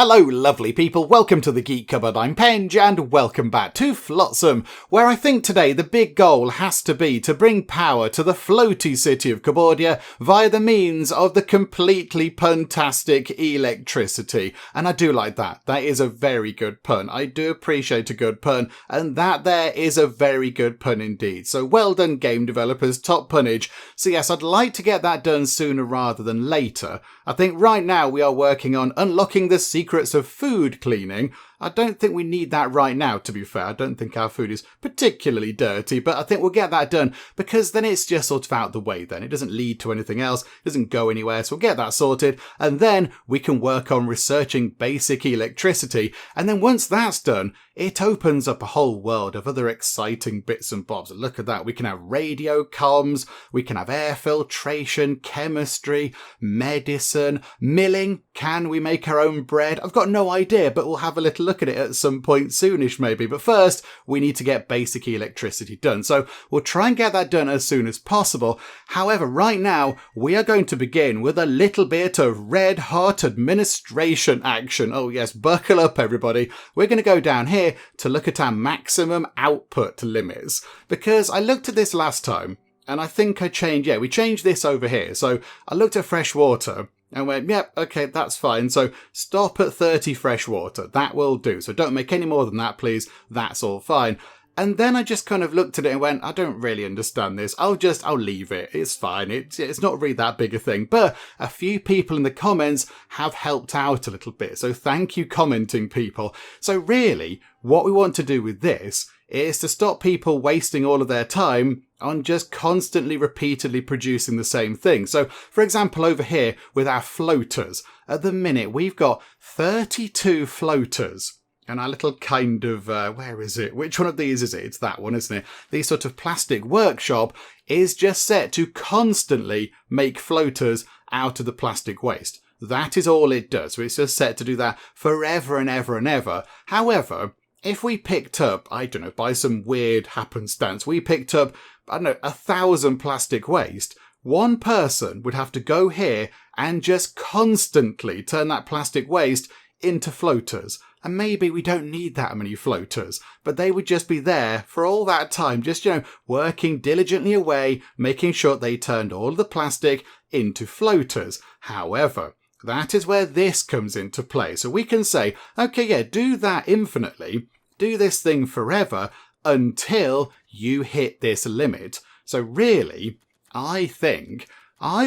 Hello lovely people, welcome to the Geek Cupboard, I'm Penge and welcome back to Flotsam, where I think today the big goal has to be to bring power to the floaty city of Cupboardia via the means of the completely puntastic eel-ectricity. And I do like that, that is a very good pun, I do appreciate a good pun, and that there is a very good pun indeed. So well done game developers, top punnage. So yes, I'd like to get that done sooner rather than later. I think right now we are working on unlocking the secrets of food cleaning. I don't think we need that right now, to be fair. I don't think our food is particularly dirty, but I think we'll get that done because then it's just sort of out the way then. It doesn't lead to anything else, it doesn't go anywhere, so we'll get that sorted. And then we can work on researching basic electricity. And then once that's done, it opens up a whole world of other exciting bits and bobs. Look at that. We can have radio comms, we can have air filtration, chemistry, medicine, milling. Can we make our own bread? I've got no idea, but we'll have a little look at it at some point soonish maybe. But first, we need to get basic electricity done. So we'll try and get that done as soon as possible. However, right now, we are going to begin with a little bit of red-hot administration action. Oh yes, buckle up everybody. We're going to go down here to look at our maximum output limits. Because I looked at this last time, and I think we changed this over here. So I looked at fresh water and went, yep, okay, that's fine. So stop at 30 fresh water. That will do. So don't make any more than that, please. That's all fine. And then I just kind of looked at it and went, I don't really understand this. I'll leave it. It's fine. It's not really that big a thing. But a few people in the comments have helped out a little bit. So thank you, commenting people. So really, what we want to do with this is to stop people wasting all of their time on just constantly, repeatedly producing the same thing. So, for example, over here with our floaters, at the minute we've got 32 floaters. And our little kind of, where is it? Which one of these is it? It's that one, isn't it? The sort of plastic workshop is just set to constantly make floaters out of the plastic waste. That is all it does. So it's just set to do that forever and ever and ever. However, if we picked up, I don't know, by some weird happenstance, we picked up, 1,000 plastic waste, one person would have to go here and just constantly turn that plastic waste into floaters. And maybe we don't need that many floaters, but they would just be there for all that time, just, working diligently away, making sure they turned all of the plastic into floaters. However, that is where this comes into play. So we can say, okay, yeah, do that infinitely, do this thing forever until you hit this limit. So really, I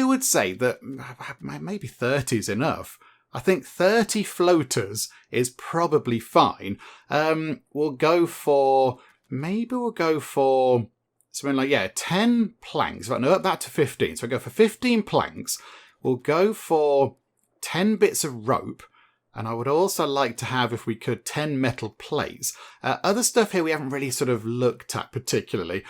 would say that maybe 30 is enough. I think 30 floaters is probably fine. We'll go for something like, 10 planks. Right, no, up that to 15. So we'll go for 15 planks. We'll go for 10 bits of rope. And I would also like to have, if we could, 10 metal plates. Other stuff here we haven't really sort of looked at particularly.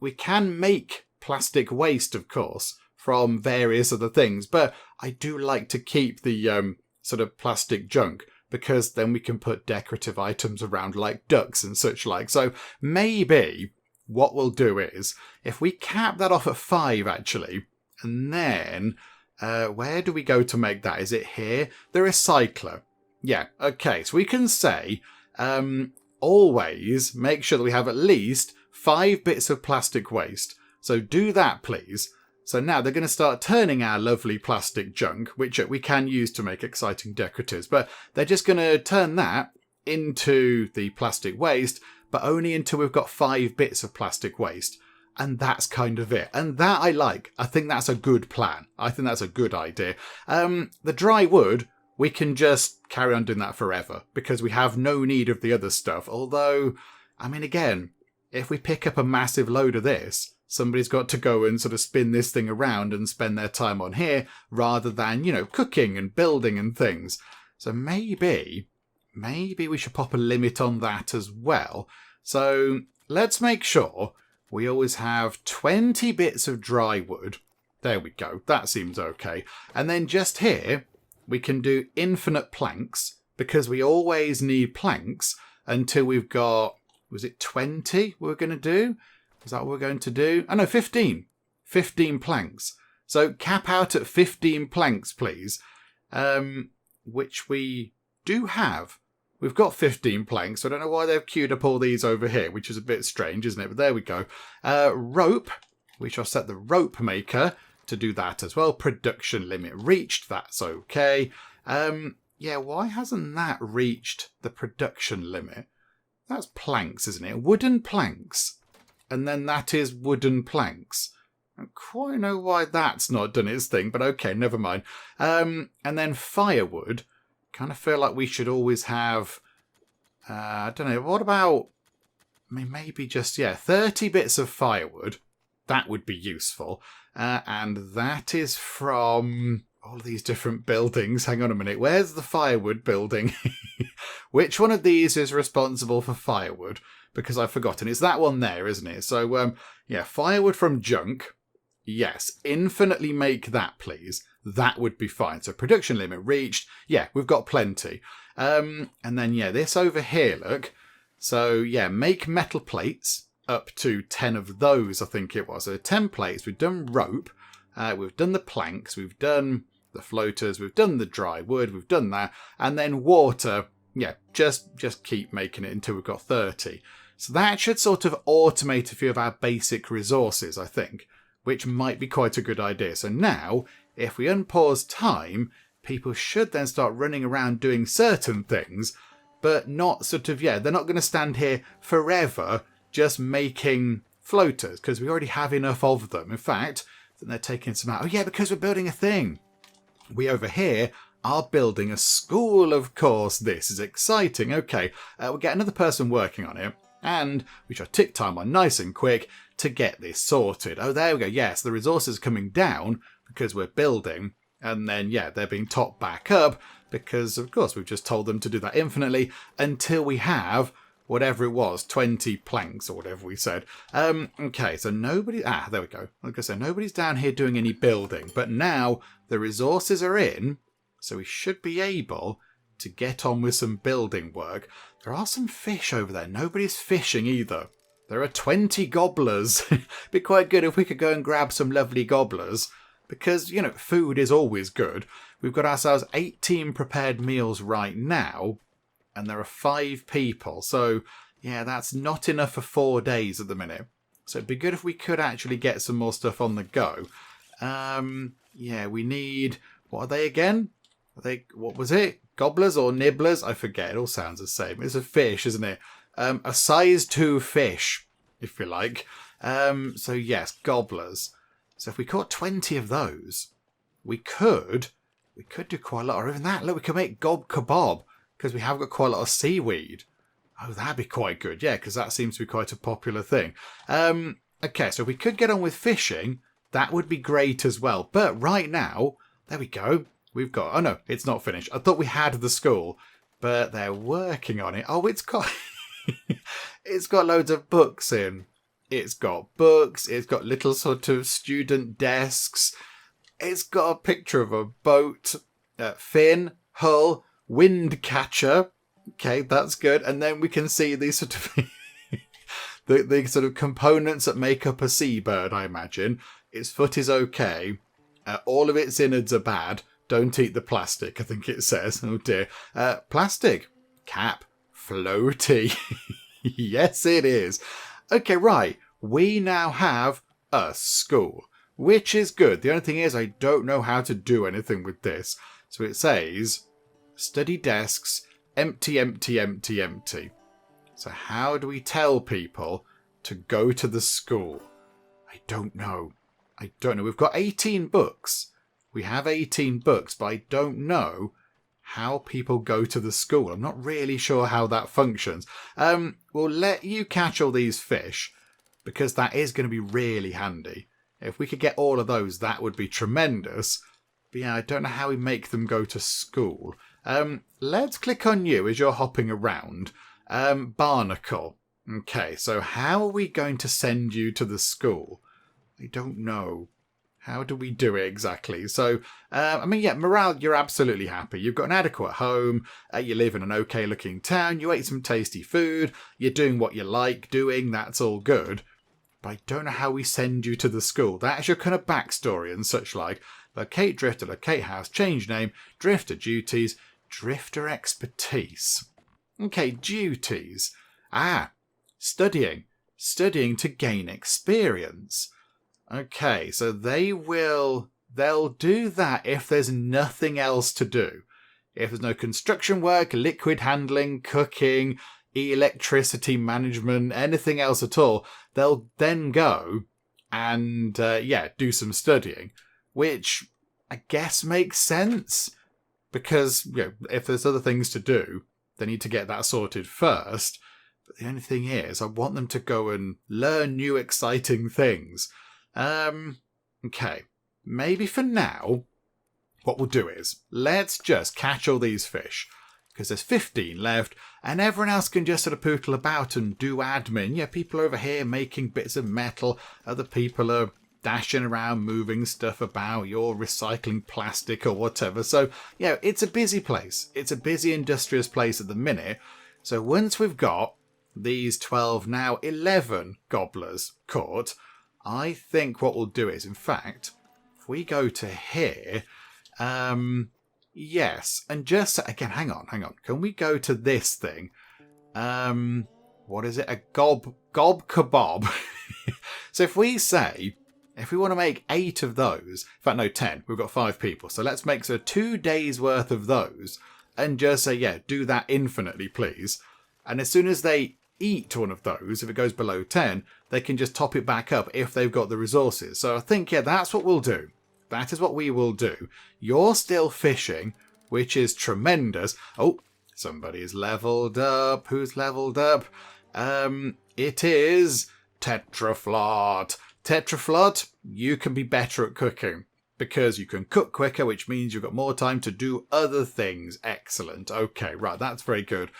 We can make plastic waste, of course, from various other things, but I do like to keep the sort of plastic junk because then we can put decorative items around like ducks and such like. So maybe what we'll do is, if we cap that off at 5 actually, and then where do we go to make that? Is it here? The recycler. Yeah, okay, so we can say always make sure that we have at least 5 bits of plastic waste. So do that, please. So now they're going to start turning our lovely plastic junk, which we can use to make exciting decoratives, but they're just going to turn that into the plastic waste, but only until we've got 5 bits of plastic waste. And that's kind of it. And that I like. I think that's a good plan. I think that's a good idea. The dry wood, we can just carry on doing that forever because we have no need of the other stuff. Although, again, if we pick up a massive load of this, somebody's got to go and sort of spin this thing around and spend their time on here rather than, cooking and building and things. So maybe we should pop a limit on that as well. So let's make sure we always have 20 bits of dry wood. There we go. That seems okay. And then just here, we can do infinite planks because we always need planks until we've got, was it 20 we're going to do? Is that what we're going to do? Oh no, 15. 15 planks. So cap out at 15 planks, please. Which we do have. We've got 15 planks, so I don't know why they've queued up all these over here, which is a bit strange, isn't it? But there we go. Rope. We shall set the rope maker to do that as well. Production limit reached. That's okay. Yeah, why hasn't that reached the production limit? That's planks, isn't it? Wooden planks. And then that is wooden planks. I don't quite know why that's not done its thing, but okay, never mind. And then firewood. Kind of feel like we should always have, I don't know, what about, I mean, maybe just, 30 bits of firewood. That would be useful. And that is from all these different buildings. Hang on a minute. Where's the firewood building? Which one of these is responsible for firewood? Because I've forgotten. It's that one there, isn't it? So, firewood from junk. Yes, infinitely make that, please. That would be fine. So production limit reached. Yeah, we've got plenty. And then, this over here, look. So, make metal plates. Up to 10 of those, I think it was. So 10 plates. We've done rope. We've done the planks. We've done the floaters. We've done the dry wood. We've done that. And then water. Yeah, just keep making it until we've got 30. So that should sort of automate a few of our basic resources, I think. Which might be quite a good idea. So now, if we unpause time, people should then start running around doing certain things, but not sort of, they're not going to stand here forever just making floaters, because we already have enough of them. In fact, they're taking some out. Oh yeah, because we're building a thing. We over here are building a school, of course. This is exciting. Okay, we'll get another person working on it, and we shall tick time on nice and quick to get this sorted. Oh, there we go. Yes, the resources are coming down because we're building, and then, they're being topped back up because, of course, we've just told them to do that infinitely until we have whatever it was, 20 planks or whatever we said. Okay, so nobody... there we go. Like I said, nobody's down here doing any building, but now the resources are in, so we should be able to get on with some building work. There are some fish over there. Nobody's fishing either. There are 20 gobblers. Be quite good if we could go and grab some lovely gobblers. Because, food is always good. We've got ourselves 18 prepared meals right now. And there are 5 people. So, that's not enough for 4 days at the minute. So it'd be good if we could actually get some more stuff on the go. We need... What are they again? What was it? Gobblers or nibblers? I forget. It all sounds the same. It's a fish, isn't it? A size 2 fish, if you like. So yes, gobblers. So if we caught 20 of those, we could do quite a lot. Or even that, look, we could make gob kebab because we have got quite a lot of seaweed. Oh, that'd be quite good. Yeah, because that seems to be quite a popular thing. Okay, so if we could get on with fishing, that would be great as well. But right now, there we go. We've got... Oh, no, it's not finished. I thought we had the school, but they're working on it. Oh, it's got... It's got loads of books in. It's got books. It's got little sort of student desks. It's got a picture of a boat, fin, hull, wind catcher. Okay, that's good. And then we can see these sort of the sort of components that make up a seabird, I imagine. Its foot is okay. All of its innards are bad. Don't eat the plastic, I think it says. Oh dear. Plastic. Cap. Floaty. Yes, it is. Okay, right. We now have a school, which is good. The only thing is I don't know how to do anything with this. So it says, study desks, empty, empty, empty, empty. So how do we tell people to go to the school? I don't know. We've got 18 books. We have 18 books, but I don't know how people go to the school. I'm not really sure how that functions. We'll let you catch all these fish because that is going to be really handy. If we could get all of those, that would be tremendous. But I don't know how we make them go to school. Let's click on you as you're hopping around. Barnacle. Okay, so how are we going to send you to the school? I don't know. How do we do it exactly? So, morale, you're absolutely happy. You've got an adequate home. You live in an okay looking town. You ate some tasty food. You're doing what you like doing. That's all good. But I don't know how we send you to the school. That's your kind of backstory and such like. Locate Drifter, locate house, change name, Drifter duties, Drifter expertise. Okay, duties. Studying. Studying to gain experience. Okay, so they'll do that if there's nothing else to do. If there's no construction work, liquid handling, cooking, eel-ectricity management, anything else at all, they'll then go and, do some studying, which I guess makes sense, because if there's other things to do, they need to get that sorted first. But the only thing is, I want them to go and learn new exciting things. Okay, maybe for now, what we'll do is, let's just catch all these fish, because there's 15 left, and everyone else can just sort of poodle about and do admin. Yeah, people over here making bits of metal, other people are dashing around, moving stuff about, you're recycling plastic or whatever. So, it's a busy place. It's a busy, industrious place at the minute. So once we've got these 12, now 11 gobblers caught, I think what we'll do is, in fact, if we go to here... yes, and just again, hang on. Can we go to this thing? What is it? A gob kebab. So if we want to make 8 of those, in fact, no, 10. We've got 5 people, so let's make 2 days worth of those, and just say, do that infinitely, please. And as soon as they eat one of those, if it goes below 10, they can just top it back up if they've got the resources. So I think, that's what we'll do. That is what we will do. You're still fishing, which is tremendous. Oh, somebody is leveled up. Who's leveled up? It is Tetraflot. Tetraflot, you can be better at cooking, because you can cook quicker, which means you've got more time to do other things. Excellent. Okay, right, that's very good.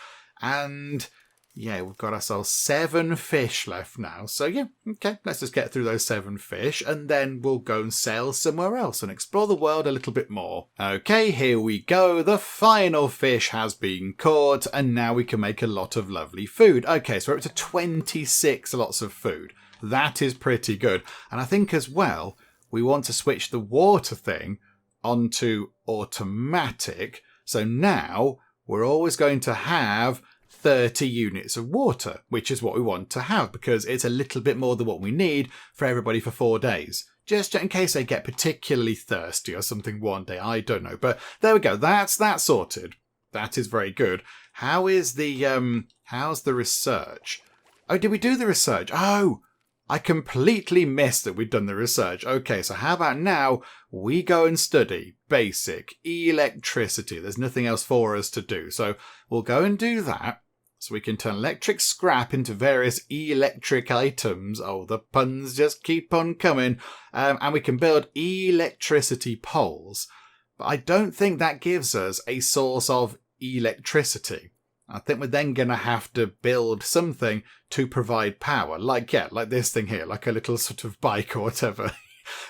And... we've got ourselves 7 fish left now. So, okay, let's just get through those 7 fish, and then we'll go and sail somewhere else and explore the world a little bit more. Okay, here we go. The final fish has been caught, and now we can make a lot of lovely food. Okay, so we're up to 26 lots of food. That is pretty good. And I think as well, we want to switch the water thing onto automatic. So now we're always going to have 30 units of water, which is what we want to have, because it's a little bit more than what we need for everybody for 4 days. Just in case they get particularly thirsty or something one day, I don't know. But there we go, that's that sorted. That is very good. How is the, how's the research? Oh, did we do the research? Oh, I completely missed that we'd done the research. Okay, so how about now we go and study basic electricity. There's nothing else for us to do. So we'll go and do that. So we can turn electric scrap into various electric items. Oh, the puns just keep on coming. And we can build electricity poles. But I don't think that gives us a source of electricity. I think we're then going to have to build something to provide power. Like this thing here, like a little sort of bike or whatever.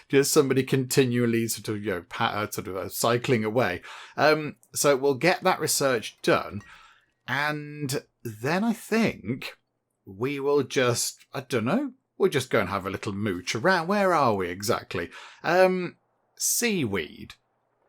Just somebody continually sort of, cycling away. So we'll get that research done. And then I think we will just, I don't know, we'll just go and have a little mooch around. Where are we exactly? Seaweed.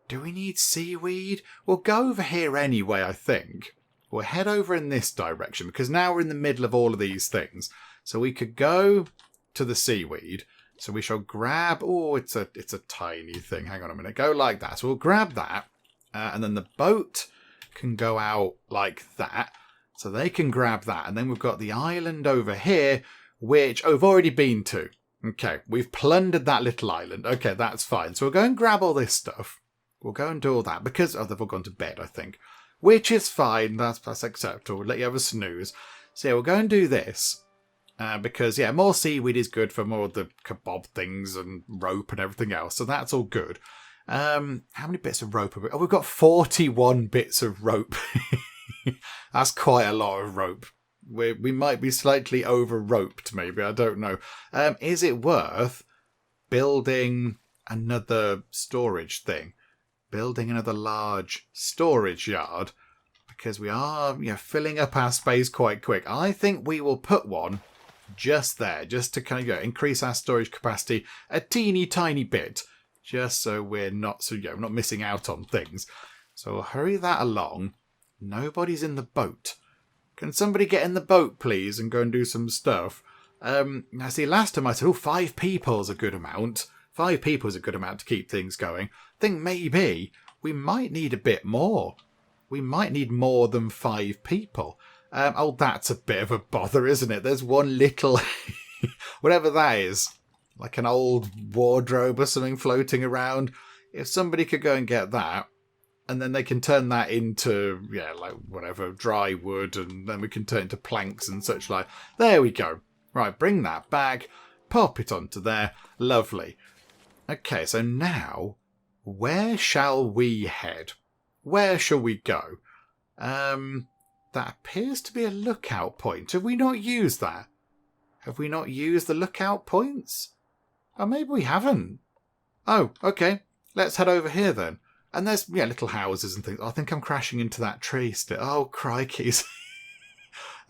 Do we need seaweed? We'll go over here anyway, I think. We'll head over in this direction, because now we're in the middle of all of these things. So we could go to the seaweed. So we shall grab... Oh, it's a tiny thing. Hang on a minute. Go like that. So we'll grab that. And then the boat can go out like that. So they can grab that. And then we've got the island over here, which I've already been to. Okay, we've plundered that little island. Okay, that's fine. So we'll go and grab all this stuff. We'll go and do all that. Because they've all gone to bed, I think. Which is fine, that's acceptable. We'll let you have a snooze. So yeah, we'll go and do this. Because, more seaweed is good for more of the kebab things and rope and everything else. So that's all good. How many bits of rope have we... Oh, we've got 41 bits of rope. That's quite a lot of rope. We might be slightly over-roped, maybe. I don't know. Is it worth building another storage thing? Building another large storage yard, because we are filling up our space quite quick. I think we will put one just there, just to kind of increase our storage capacity a teeny tiny bit, just so we're not not missing out on things. So we'll hurry that along. Nobody's in the boat. Can somebody get in the boat, please, and go and do some stuff? Now, see, last time I said, 5 people's a good amount. 5 people's a good amount to keep things going. I think maybe we might need a bit more. We might need more than 5 people. That's a bit of a bother, isn't it? There's one little, whatever that is, like an old wardrobe or something floating around. If somebody could go and get that, and then they can turn that into, like whatever, dry wood, and then we can turn it into planks and such like. There we go. Right, bring that back, pop it onto there. Lovely. Okay, so now, where shall we head? Where shall we go? That appears to be a lookout point. Have we not used that? Have we not used the lookout points? Oh, maybe we haven't. Oh, okay. Let's head over here then. And there's, little houses and things. I think I'm crashing into that tree still. Oh, crikeys.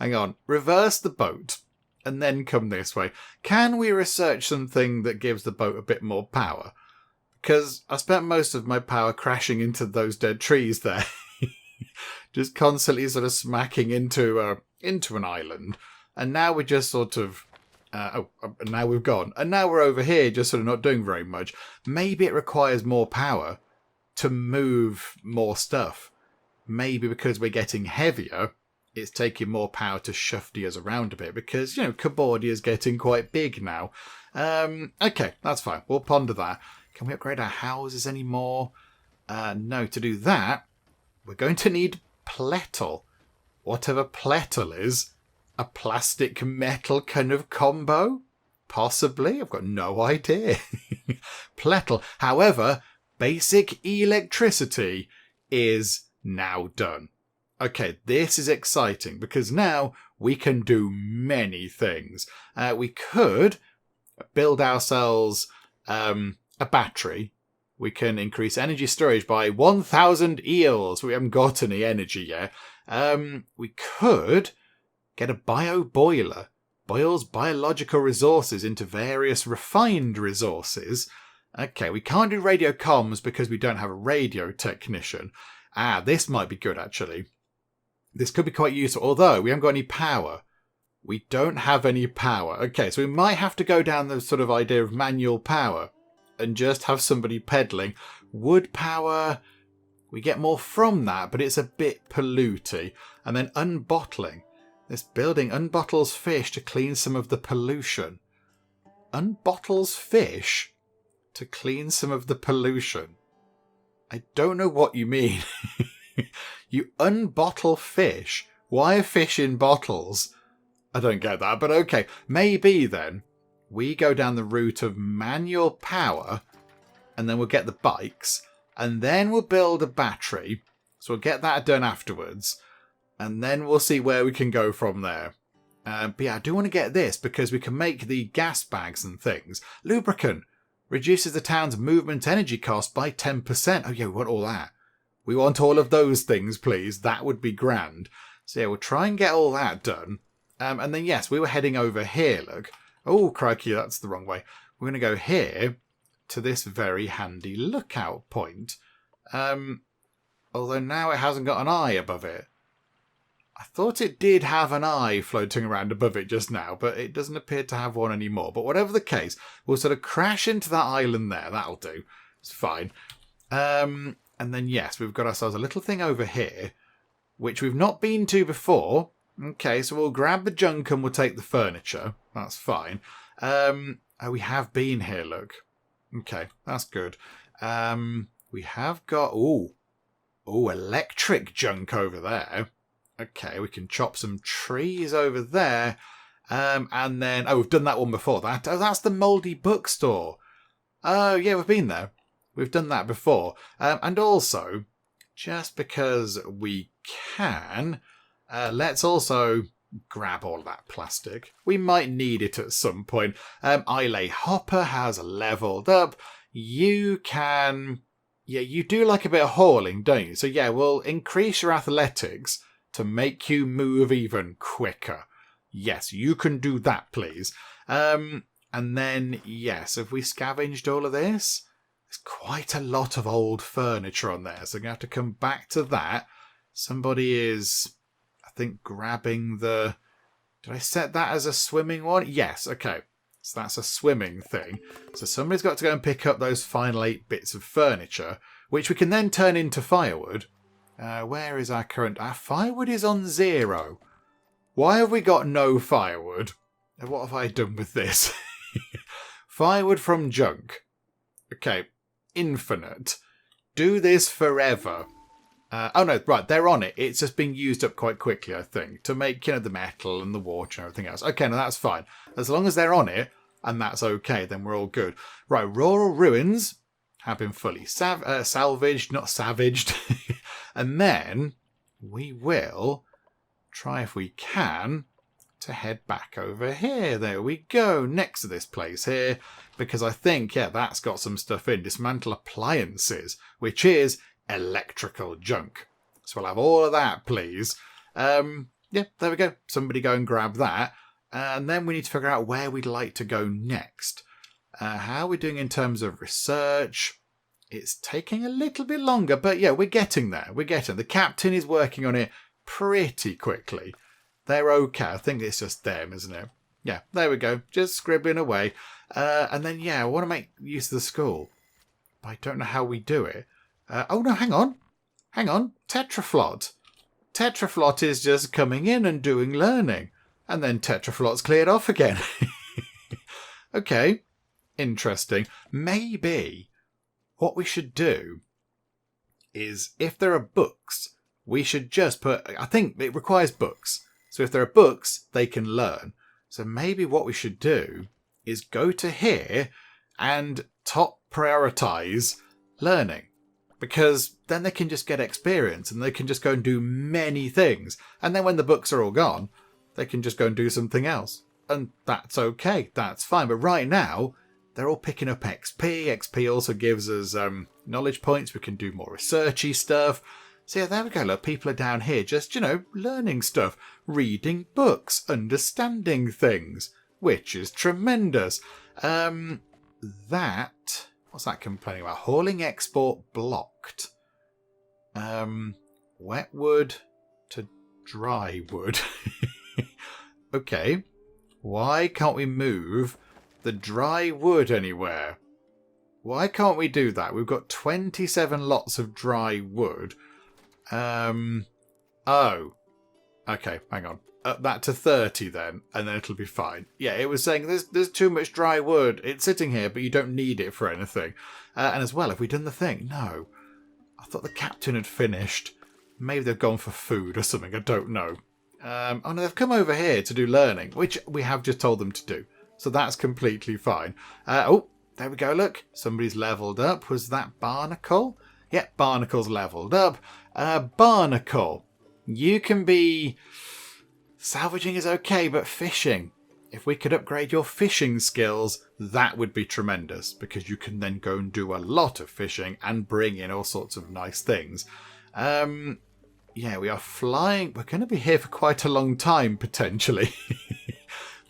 Hang on. Reverse the boat and then come this way. Can we research something that gives the boat a bit more power? Because I spent most of my power crashing into those dead trees there. Just constantly sort of smacking into an island. And now we're just sort of... now we've gone. And now we're over here just sort of not doing very much. Maybe it requires more power to move more stuff. Maybe because we're getting heavier, it's taking more power to shufty us around a bit. Because, Cupboardia is getting quite big now. Okay, that's fine. We'll ponder that. Can we upgrade our houses anymore? No, to do that, we're going to need plettle. Whatever plettle is. A plastic metal kind of combo? Possibly. I've got no idea. Plettle. However, basic eel-ectricity is now done. Okay, this is exciting because now we can do many things. We could build ourselves a battery. We can increase energy storage by 1,000 eels. We haven't got any energy yet. We could get a bio-boiler. Boils biological resources into various refined resources. Okay, we can't do radio comms because we don't have a radio technician. This might be good, actually. This could be quite useful, although we haven't got any power. We don't have any power. Okay, so we might have to go down the sort of idea of manual power and just have somebody peddling. Wood power, we get more from that, but it's a bit polluty. And then unbottling. This building unbottles fish to clean some of the pollution. Unbottles fish to clean some of the pollution. I don't know what you mean. You unbottle fish. Why are fish in bottles? I don't get that, but okay. Maybe then we go down the route of manual power and then we'll get the bikes and then we'll build a battery. So we'll get that done afterwards and then we'll see where we can go from there. But yeah, I do want to get this because we can make the gas bags and things. Lubricant reduces the town's movement energy cost by 10%. Oh yeah, we want all that. We want all of those things, please. That would be grand. So yeah, we'll try and get all that done. And then, yes, we were heading over here, look. Oh, crikey, that's the wrong way. We're going to go here to this very handy lookout point. Although now it hasn't got an eye above it. I thought it did have an eye floating around above it just now, but it doesn't appear to have one anymore. But whatever the case, we'll sort of crash into that island there. That'll do. It's fine. And then, yes, we've got ourselves a little thing over here, which we've not been to before. Okay, so we'll grab the junk and we'll take the furniture. That's fine. Oh, we have been here, look. Okay, that's good. We have got... Ooh, electric junk over there. Okay, we can chop some trees over there. And then... Oh, we've done that one before. That's the Mouldy Bookstore. Oh, yeah, we've been there. We've done that before. And also, just because we can, let's also grab all that plastic. We might need it at some point. Islay Hopper has leveled up. You can... Yeah, you do like a bit of hauling, don't you? So yeah, we'll increase your athletics to make you move even quicker. Yes, you can do that, please. And then, yes, have we scavenged all of this? There's quite a lot of old furniture on there, so I'm going to have to come back to that. Somebody is, I think, grabbing the... Did I set that as a swimming one? Yes, okay. So that's a swimming thing. So somebody's got to go and pick up those final 8 bits of furniture, which we can then turn into firewood. Where is our current... Our firewood is on 0. Why have we got no firewood? What have I done with this? Firewood from junk. Okay. Infinite. Do this forever. Oh no, right, they're on it. It's just being used up quite quickly, I think, to make, the metal and the water and everything else. Okay, no, that's fine. As long as they're on it, and that's okay, then we're all good. Right, rural ruins have been fully salvaged, not savaged. And then we will try, if we can, to head back over here. There we go, next to this place here, because I think, that's got some stuff in. Dismantle appliances, which is electrical junk. So we'll have all of that, please. There we go. Somebody go and grab that. And then we need to figure out where we'd like to go next. How are we doing in terms of research? It's taking a little bit longer, but we're getting there. The captain is working on it pretty quickly. They're okay. I think it's just them, isn't it? Yeah, there we go. Just scribbling away. And then, I want to make use of the school. But I don't know how we do it. Oh, no, hang on. Tetraflot. Tetraflot is just coming in and doing learning. And then Tetraflot's cleared off again. Okay. Interesting. Maybe what we should do is, if there are books, we should just put... I think it requires books. So if there are books, they can learn. So maybe what we should do is go to here and top prioritize learning. Because then they can just get experience and they can just go and do many things. And then when the books are all gone, they can just go and do something else. And that's okay. That's fine. But right now, they're all picking up XP. XP also gives us knowledge points. We can do more researchy stuff. So there we go. Look, people are down here just, learning stuff. Reading books. Understanding things. Which is tremendous. What's that complaining about? Hauling export blocked. Wet wood to dry wood. Okay. Why can't we move the dry wood anywhere? Why can't we do that? We've got 27 lots of dry wood. Oh. Okay, hang on. Up that to 30 then, and then it'll be fine. Yeah, it was saying there's too much dry wood. It's sitting here, but you don't need it for anything. And as well, have we done the thing? No. I thought the captain had finished. Maybe they've gone for food or something. I don't know. Oh no, they've come over here to do learning, which we have just told them to do. So that's completely fine. Oh, there we go, look. Somebody's leveled up. Was that Barnacle? Yeah, Barnacle's leveled up. Barnacle, you can be... Salvaging is okay, but fishing. If we could upgrade your fishing skills, that would be tremendous, because you can then go and do a lot of fishing and bring in all sorts of nice things. Yeah, we are flying. We're going to be here for quite a long time, potentially.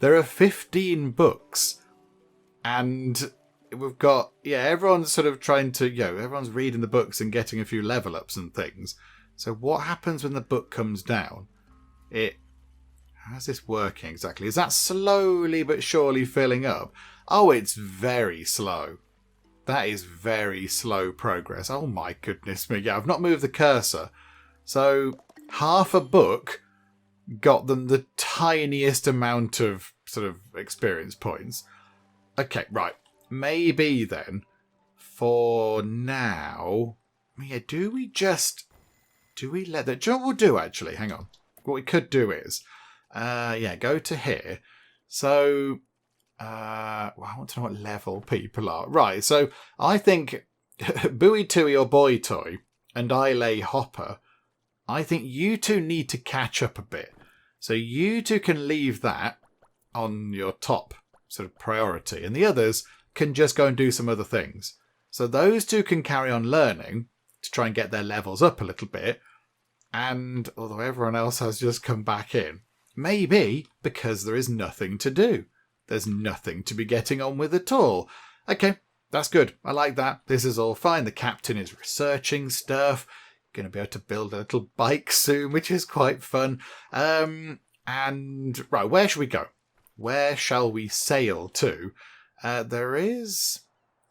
There are 15 books. And we've got, everyone's sort of trying to, everyone's reading the books and getting a few level ups and things. So what happens when the book comes down? How's this working exactly? Is that slowly but surely filling up? Oh, it's very slow. That is very slow progress. Oh my goodness me. Yeah, I've not moved the cursor. So half a book got them the tiniest amount of sort of experience points. Okay, right. Maybe then, for now... Yeah, do we let that... Do you know what we'll do, actually? Hang on. What we could do is... go to here. So, I want to know what level people are. Right, so I think Buoy Tui or Boy Toy and I Lay Hopper, I think you two need to catch up a bit. So you two can leave that on your top sort of priority, and the others can just go and do some other things. So those two can carry on learning to try and get their levels up a little bit, and although everyone else has just come back in, maybe because there is nothing to do. There's nothing to be getting on with at all. Okay, that's good. I like that. This is all fine. The captain is researching stuff. Going to be able to build a little bike soon, which is quite fun. And right, where should we go? Where shall we sail to? There's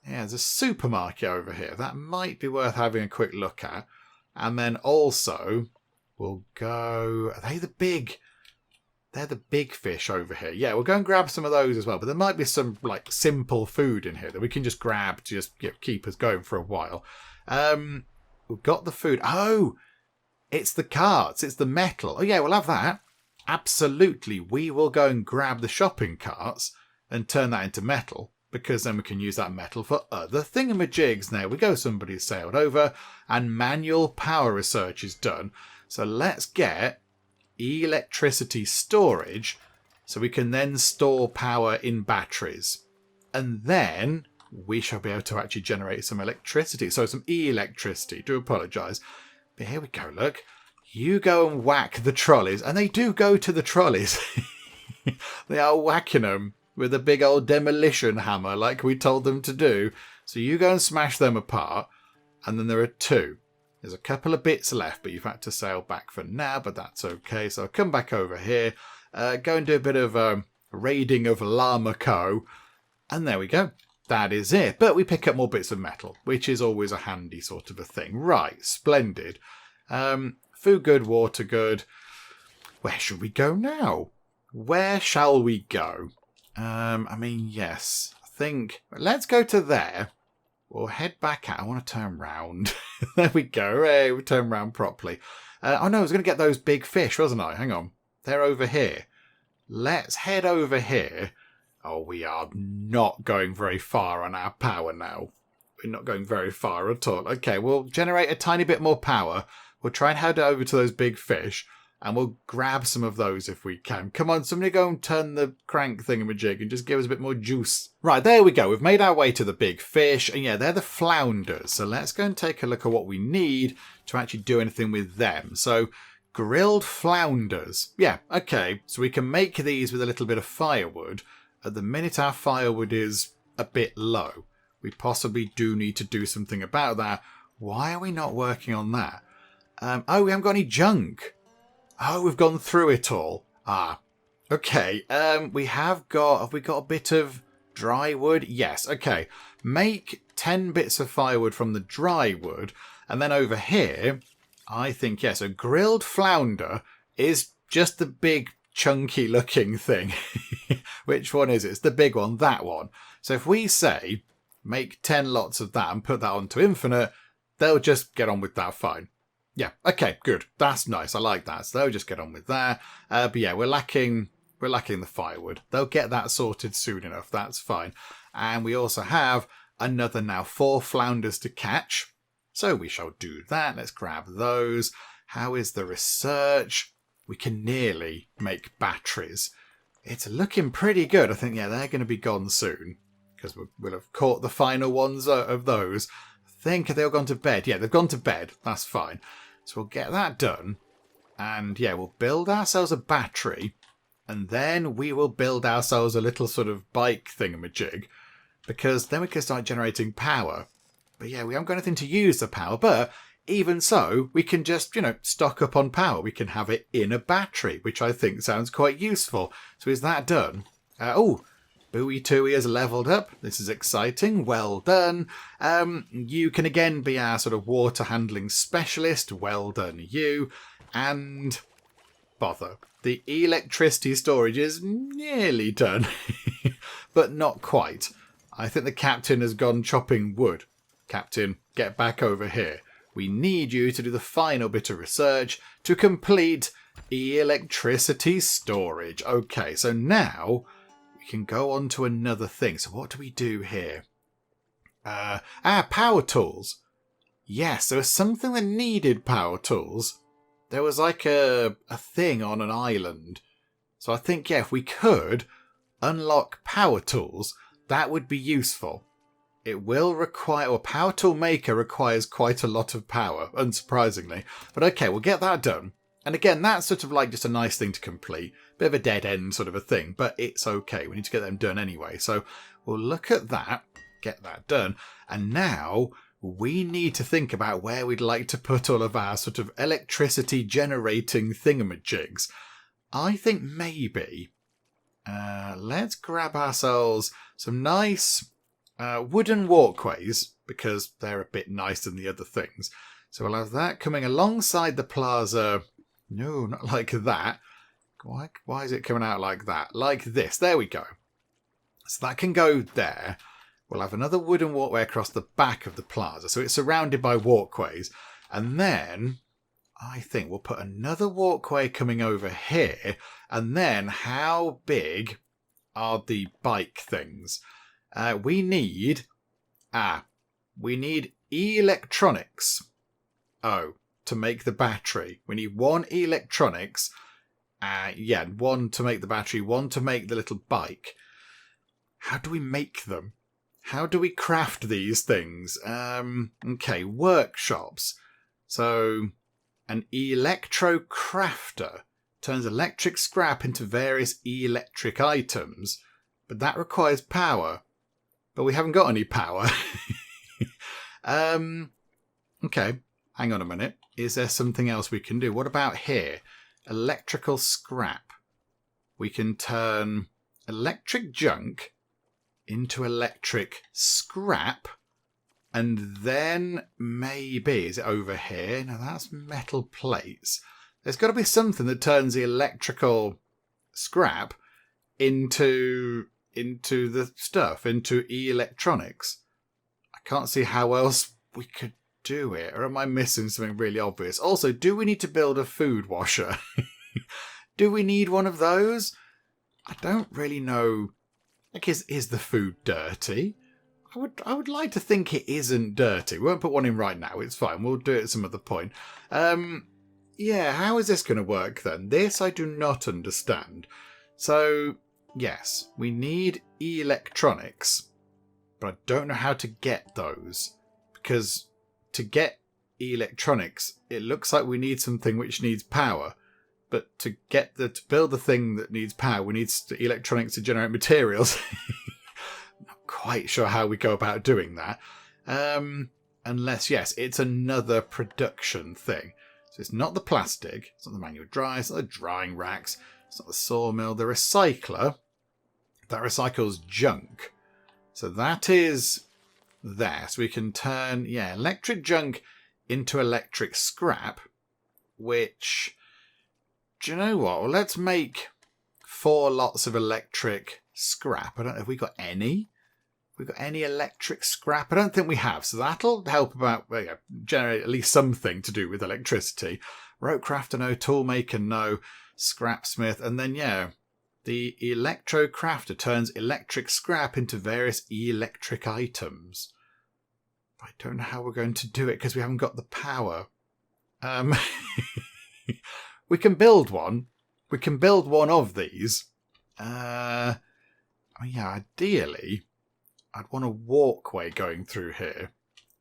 a supermarket over here. That might be worth having a quick look at. And then also, we'll go... Are they the big... They're the big fish over here. Yeah, we'll go and grab some of those as well. But there might be some, like, simple food in here that we can just grab to just keep us going for a while. We've got the food. Oh, it's the carts. It's the metal. Oh, yeah, we'll have that. Absolutely. We will go and grab the shopping carts and turn that into metal, because then we can use that metal for other thingamajigs. There we go. Somebody's sailed over and manual power research is done. So let's get eel-ectricity storage so we can then store power in batteries. And then we shall be able to actually generate some electricity. So some eel-ectricity. Do apologise. But here we go, look. You go and whack the trolleys. And they do go to the trolleys. They are whacking them with a big old demolition hammer like we told them to do. So you go and smash them apart. And then there are two. There's a couple of bits left, but you've had to sail back for now, but that's okay. So I'll come back over here, go and do a bit of raiding of Llama-Co. And there we go. That is it. But we pick up more bits of metal, which is always a handy sort of a thing. Right, splendid. Food good, water good. Where should we go now? Where shall we go? I mean, yes, I think... Let's go to there. We'll head back out. I want to turn round. There we go. Hey, we turn round properly. Oh no, I was going to get those big fish, wasn't I? Hang on. They're over here. Let's head over here. Oh, we are not going very far on our power now. We're not going very far at all. Okay, we'll generate a tiny bit more power. We'll try and head over to those big fish. And we'll grab some of those if we can. Come on, somebody go and turn the crank thingamajig and just give us a bit more juice. Right, there we go. We've made our way to the big fish. And yeah, they're the flounders. So let's go and take a look at what we need to actually do anything with them. So, grilled flounders. Yeah, okay. So we can make these with a little bit of firewood. At the minute our firewood is a bit low. We possibly do need to do something about that. Why are we not working on that? Oh, we haven't got any junk. Oh, we've gone through it all. Ah, okay. Have we got a bit of dry wood? Yes, okay. Make 10 bits of firewood from the dry wood. And then over here, I think, yes, a grilled flounder is just the big chunky looking thing. Which one is it? It's the big one, that one. So if we say, make 10 lots of that and put that onto infinite, they'll just get on with that fine. Yeah, okay, good. That's nice. I like that. So they'll just get on with that. But yeah, we're lacking the firewood. They'll get that sorted soon enough. That's fine. And we also have another now 4 flounders to catch. So we shall do that. Let's grab those. How is the research? We can nearly make batteries. It's looking pretty good. I think, yeah, they're going to be gone soon. Because we'll have caught the final ones of those. I think they've all gone to bed. Yeah, they've gone to bed. That's fine. So we'll get that done. And yeah, we'll build ourselves a battery. And then we will build ourselves a little sort of bike thingamajig. Because then we can start generating power. But yeah, we haven't got anything to use the power. But even so, we can just, stock up on power. We can have it in a battery, which I think sounds quite useful. So is that done? Buoy Tui has leveled up. This is exciting. Well done. You can again be our sort of water handling specialist. Well done, you. And bother. The eel-ectricity storage is nearly done. But not quite. I think the captain has gone chopping wood. Captain, get back over here. We need you to do the final bit of research to complete eel-ectricity storage. Okay, so now we can go on to another thing. So what do we do here? Power tools. Yes, there was something that needed power tools. There was like a thing on an island. So I think, yeah, if we could unlock power tools, that would be useful. It will require, or power tool maker requires quite a lot of power, unsurprisingly. But okay, we'll get that done. And again, that's sort of like just a nice thing to complete. Bit of a dead end sort of a thing, but it's okay. We need to get them done anyway. So we'll look at that. get that done. And now we need to think about where we'd like to put all of our sort of electricity generating thingamajigs. I think maybe let's grab ourselves some nice wooden walkways, because they're a bit nicer than the other things. So we'll have that coming alongside the plaza. No, not like that. Why is it coming out like that? Like this. There we go. So that can go there. We'll have another wooden walkway across the back of the plaza. So it's surrounded by walkways. And then I think we'll put another walkway coming over here. And then how big are the bike things? We need eel-ectronics. Oh, to make the battery. We need one eel-ectronics. One to make the battery, one to make the little bike. How do we make them? How do we craft these things? Okay, workshops. So, an electro-crafter turns electric scrap into various electric items, but that requires power. But we haven't got any power. Okay, hang on a minute. Is there something else we can do? What about here? Electrical scrap. We can turn electric junk into electric scrap, and then maybe, is it over here? No, that's metal plates. There's got to be something that turns the electrical scrap into the stuff, into electronics. I can't see how else we could do it, or am I missing something really obvious? Also, do we need to build a food washer? Do we need one of those? I don't really know. Like, is the food dirty? I would like to think it isn't dirty. We won't put one in right now. It's fine. We'll do it at some other point. Yeah, how is this going to work then? This I do not understand. So, yes, we need electronics, but I don't know how to get those, because to get electronics, it looks like we need something which needs power. But to build the thing that needs power, we need electronics to generate materials. Not quite sure how we go about doing that. Unless, yes, it's another production thing. So it's not the plastic, it's not the manual dryer, it's not the drying racks, it's not the sawmill, the recycler that recycles junk. So that is there. So we can turn, electric junk into electric scrap, which, do you know what? Well, let's make 4 lots of electric scrap. I don't know if we got any. Have we got any electric scrap? I don't think we have. So that'll help about generate at least something to do with electricity. Rope crafter, no. Toolmaker, no. Scrapsmith. And then, the electro crafter turns electric scrap into various electric items. I don't know how we're going to do it because we haven't got the power. We can build one. We can build one of these. Ideally, I'd want a walkway going through here.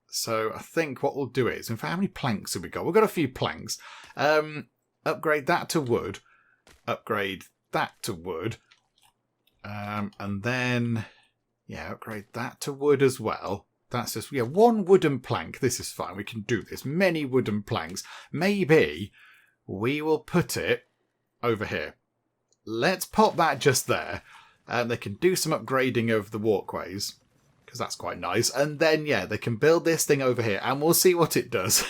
So I think what we'll do is, in fact, how many planks have we got? We've got a few planks. Upgrade that to wood. Upgrade that to wood. And then, upgrade that to wood as well. That's just, one wooden plank. This is fine. We can do this. Many wooden planks. Maybe we will put it over here. Let's pop that just there. They can do some upgrading of the walkways, because that's quite nice. And then, they can build this thing over here, and we'll see what it does.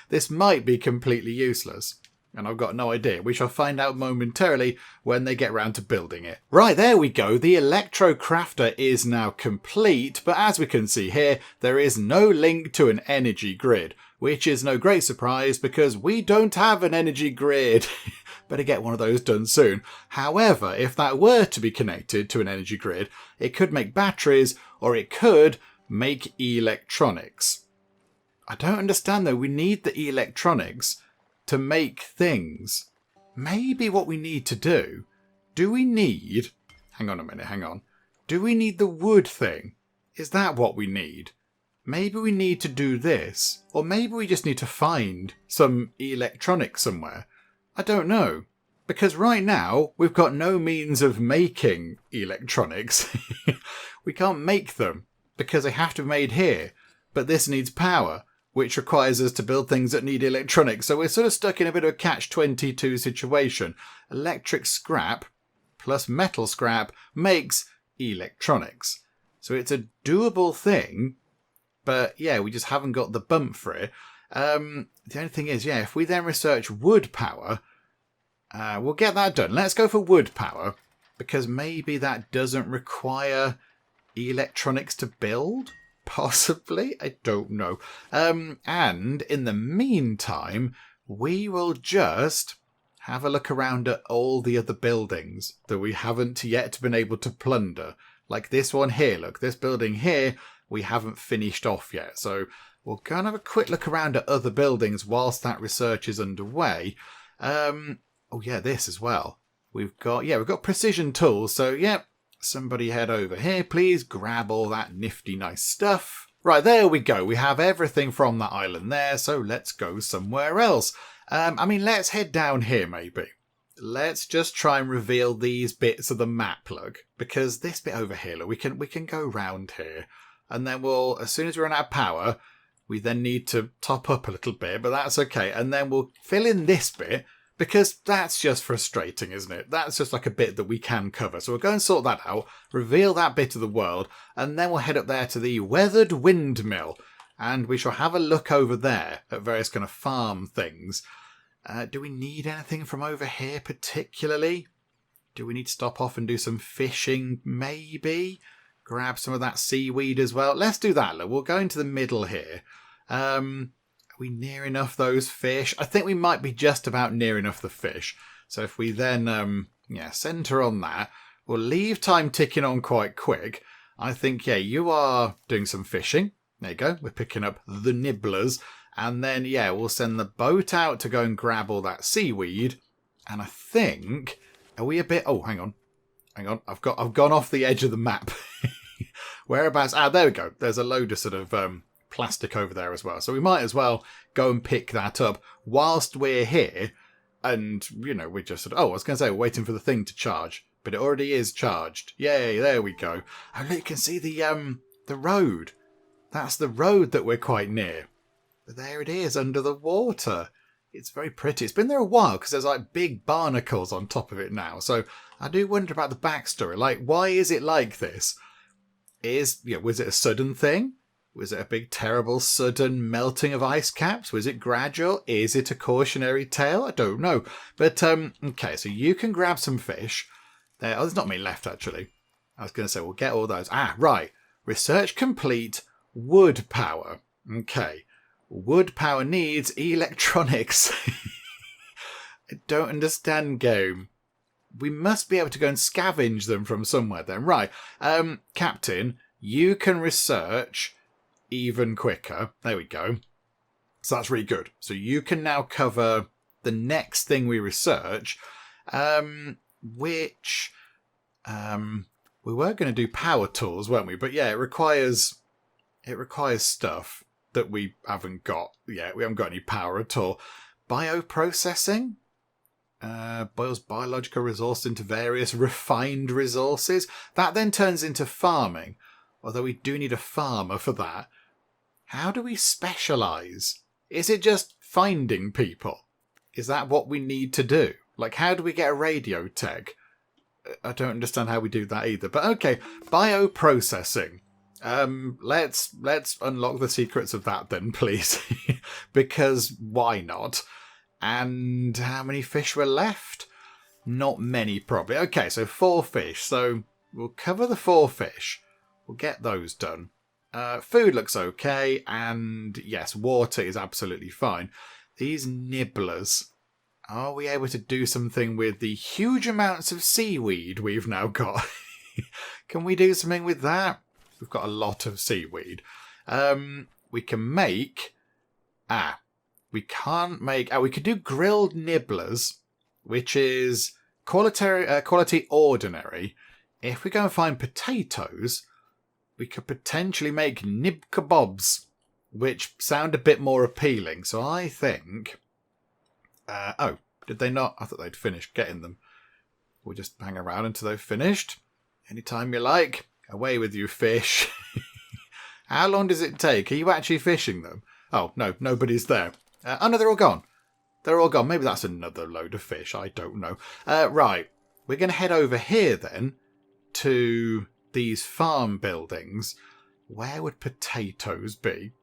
This might be completely useless, and I've got no idea. We shall find out momentarily when they get round to building it. Right, there we go. The Electro Crafter is now complete, but as we can see here, there is no link to an energy grid, which is no great surprise because we don't have an energy grid. Better get one of those done soon. However, if that were to be connected to an energy grid, it could make batteries, or it could make electronics. I don't understand though. We need the electronics to make things. Maybe what we need to do we need... Hang on a minute, hang on. Do we need the wood thing? Is that what we need? Maybe we need to do this. Or maybe we just need to find some electronics somewhere. I don't know. Because right now, we've got no means of making electronics. We can't make them. because they have to be made here. But this needs power, which requires us to build things that need electronics. So we're sort of stuck in a bit of a catch-22 situation. Electric scrap plus metal scrap makes electronics. So it's a doable thing, but yeah, we just haven't got the bump for it. The only thing is, yeah, if we then research wood power, we'll get that done. Let's go for wood power, because maybe that doesn't require electronics to build? Possibly? I don't know. And in the meantime, we will just have a look around at all the other buildings that we haven't yet been able to plunder. Like this one here, look, this building here, we haven't finished off yet. So we'll go and have a quick look around at other buildings whilst that research is underway. Oh yeah, this as well. We've got precision tools. So yeah, somebody head over here, please. Grab all that nifty nice stuff. Right, there we go. We have everything from that island there. So let's go somewhere else. Let's head down here maybe. Let's just try and reveal these bits of the map, look. Because this bit over here, look, we can go round here. And then we'll, as soon as we run out of power, we then need to top up a little bit, but that's okay. And then we'll fill in this bit, because that's just frustrating, isn't it? That's just like a bit that we can cover. So we'll go and sort that out, reveal that bit of the world, and then we'll head up there to the weathered windmill. And we shall have a look over there at various kind of farm things. Do we need anything from over here particularly? Do we need to stop off and do some fishing? Maybe. Grab some of that seaweed as well. Let's do that. Look, we'll go into the middle here. Are we near enough those fish? I think we might be just about near enough the fish. So if we then, centre on that, we'll leave time ticking on quite quick. I think, yeah, you are doing some fishing. There you go. We're picking up the nibblers. And then, yeah, we'll send the boat out to go and grab all that seaweed. And I think, are we a bit... Oh, hang on. I've gone off the edge of the map. Whereabouts? There we go. There's a load of sort of plastic over there as well. So we might as well go and pick that up whilst we're here. And, we're just sort of... Oh, I was going to say, we're waiting for the thing to charge. But it already is charged. Yay, there we go. Oh, look, you can see the road. That's the road that we're quite near. But there it is, under the water. It's very pretty. It's been there a while because there's like big barnacles on top of it now. So I do wonder about the backstory. Like, why is it like this? Was it a sudden thing? Was it a big, terrible, sudden melting of ice caps? Was it gradual? Is it a cautionary tale? I don't know. But, okay, so you can grab some fish. There. Oh, there's not many left, actually. I was going to say, we'll get all those. Right. Research complete. Wood power. Okay. Wood power needs electronics. I don't understand, game. We must be able to go and scavenge them from somewhere then. Right. Captain, you can research even quicker. There we go. So that's really good. So you can now cover the next thing we research, which we were going to do power tools, weren't we? But yeah, it requires stuff that we haven't got yet. We haven't got any power at all. Bioprocessing boils biological resource into various refined resources. That then turns into farming, although we do need a farmer for that. How do we specialise? Is it just finding people? Is that what we need to do? Like, how do we get a radio tech? I don't understand how we do that either. But okay, bioprocessing. Let's unlock the secrets of that then, please. Because why not? And how many fish were left? Not many, probably. Okay, so 4 fish. So we'll cover the 4 fish. We'll get those done. Food looks okay. And yes, water is absolutely fine. These nibblers. Are we able to do something with the huge amounts of seaweed we've now got? Can we do something with that? We've got a lot of seaweed. We can make... we can't make... we could do grilled nibblers, which is quality ordinary. If we go and find potatoes, we could potentially make nib kebabs, which sound a bit more appealing. So I think... did they not? I thought they'd finished getting them. We'll just hang around until they've finished. Anytime you like. Away with you, fish. How long does it take? Are you actually fishing them? Oh, no, nobody's there. Oh, no, they're all gone. They're all gone. Maybe that's another load of fish. I don't know. Right. We're going to head over here then to these farm buildings. Where would potatoes be?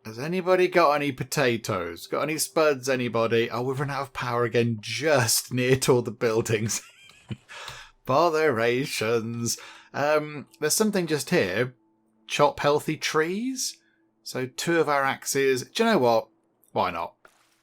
Has anybody got any potatoes? Got any spuds, anybody? Oh, we've run out of power again just near to all the buildings. Botherations. There's something just here. Chop healthy trees. So 2 of our axes. Do you know what? Why not?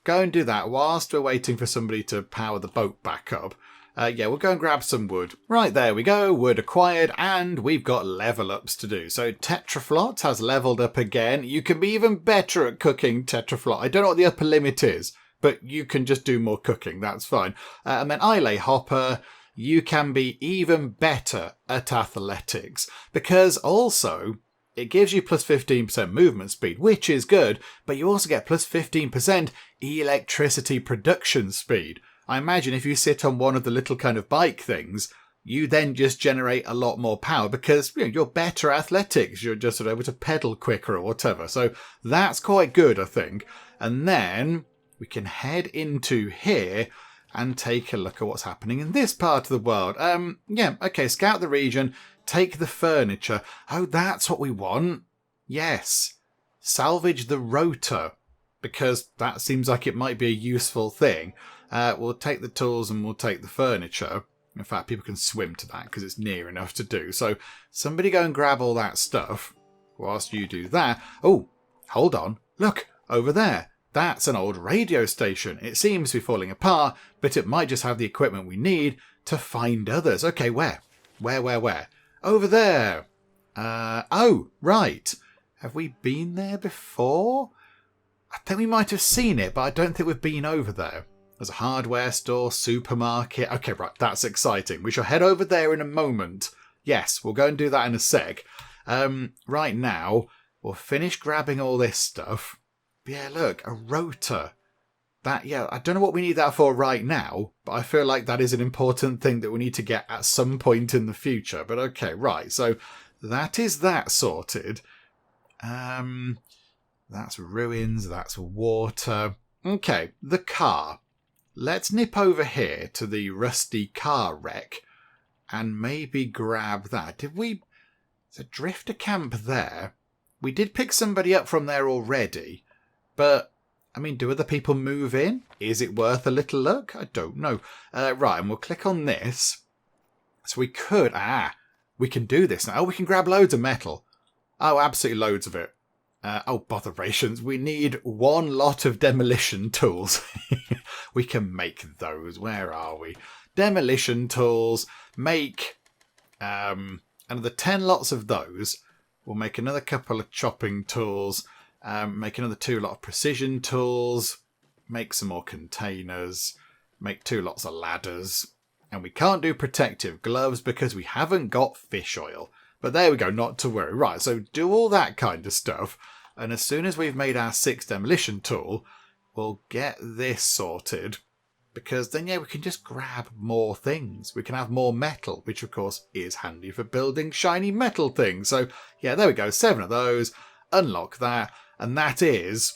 Go and do that whilst we're waiting for somebody to power the boat back up. Yeah, we'll go and grab some wood. Right, there we go. Wood acquired, and we've got level ups to do. So Tetraflot has leveled up again. You can be even better at cooking Tetraflot. I don't know what the upper limit is, but you can just do more cooking. That's fine. And then Islay Hopper, you can be even better at athletics, because also it gives you plus 15% movement speed, which is good, but you also get plus 15% eel-ectricity production speed. I imagine if you sit on one of the little kind of bike things, you then just generate a lot more power because you're better at athletics. You're just sort of able to pedal quicker or whatever. So that's quite good, I think. And then we can head into here and take a look at what's happening in this part of the world. Yeah, okay, scout the region, take the furniture. Oh, that's what we want. Yes. Salvage the rotor, because that seems like it might be a useful thing. We'll take the tools and we'll take the furniture. In fact, people can swim to that because it's near enough to do. So somebody go and grab all that stuff whilst you do that. Oh, hold on. Look, over there. That's an old radio station. It seems to be falling apart, but it might just have the equipment we need to find others. Okay, where? Where? Over there. Oh, right. Have we been there before? I think we might have seen it, but I don't think we've been over there. There's a hardware store, supermarket. Okay, right, that's exciting. We shall head over there in a moment. Yes, we'll go and do that in a sec. Right now, we'll finish grabbing all this stuff. Yeah, look, a rotor. I don't know what we need that for right now, but I feel like that is an important thing that we need to get at some point in the future. But okay, right, so that is that sorted. That's ruins, that's water. Okay, the car. Let's nip over here to the rusty car wreck and maybe grab that. There's a drifter camp there. We did pick somebody up from there already, but, I mean, do other people move in? Is it worth a little look? I don't know. Right, and we'll click on this. So we could, we can do this now. Oh, we can grab loads of metal. Oh, absolutely loads of it. Botherations. We need one lot of demolition tools. We can make those. Where are we? Demolition tools. Make another 10 lots of those. We'll make another couple of chopping tools. Make another 2 lot of precision tools. Make some more containers. Make 2 lots of ladders. And we can't do protective gloves because we haven't got fish oil. But there we go, not to worry. Right, so do all that kind of stuff. And as soon as we've made our 6th demolition tool, we'll get this sorted. Because then, we can just grab more things. We can have more metal, which of course is handy for building shiny metal things. So, there we go, 7 of those. Unlock that. And that is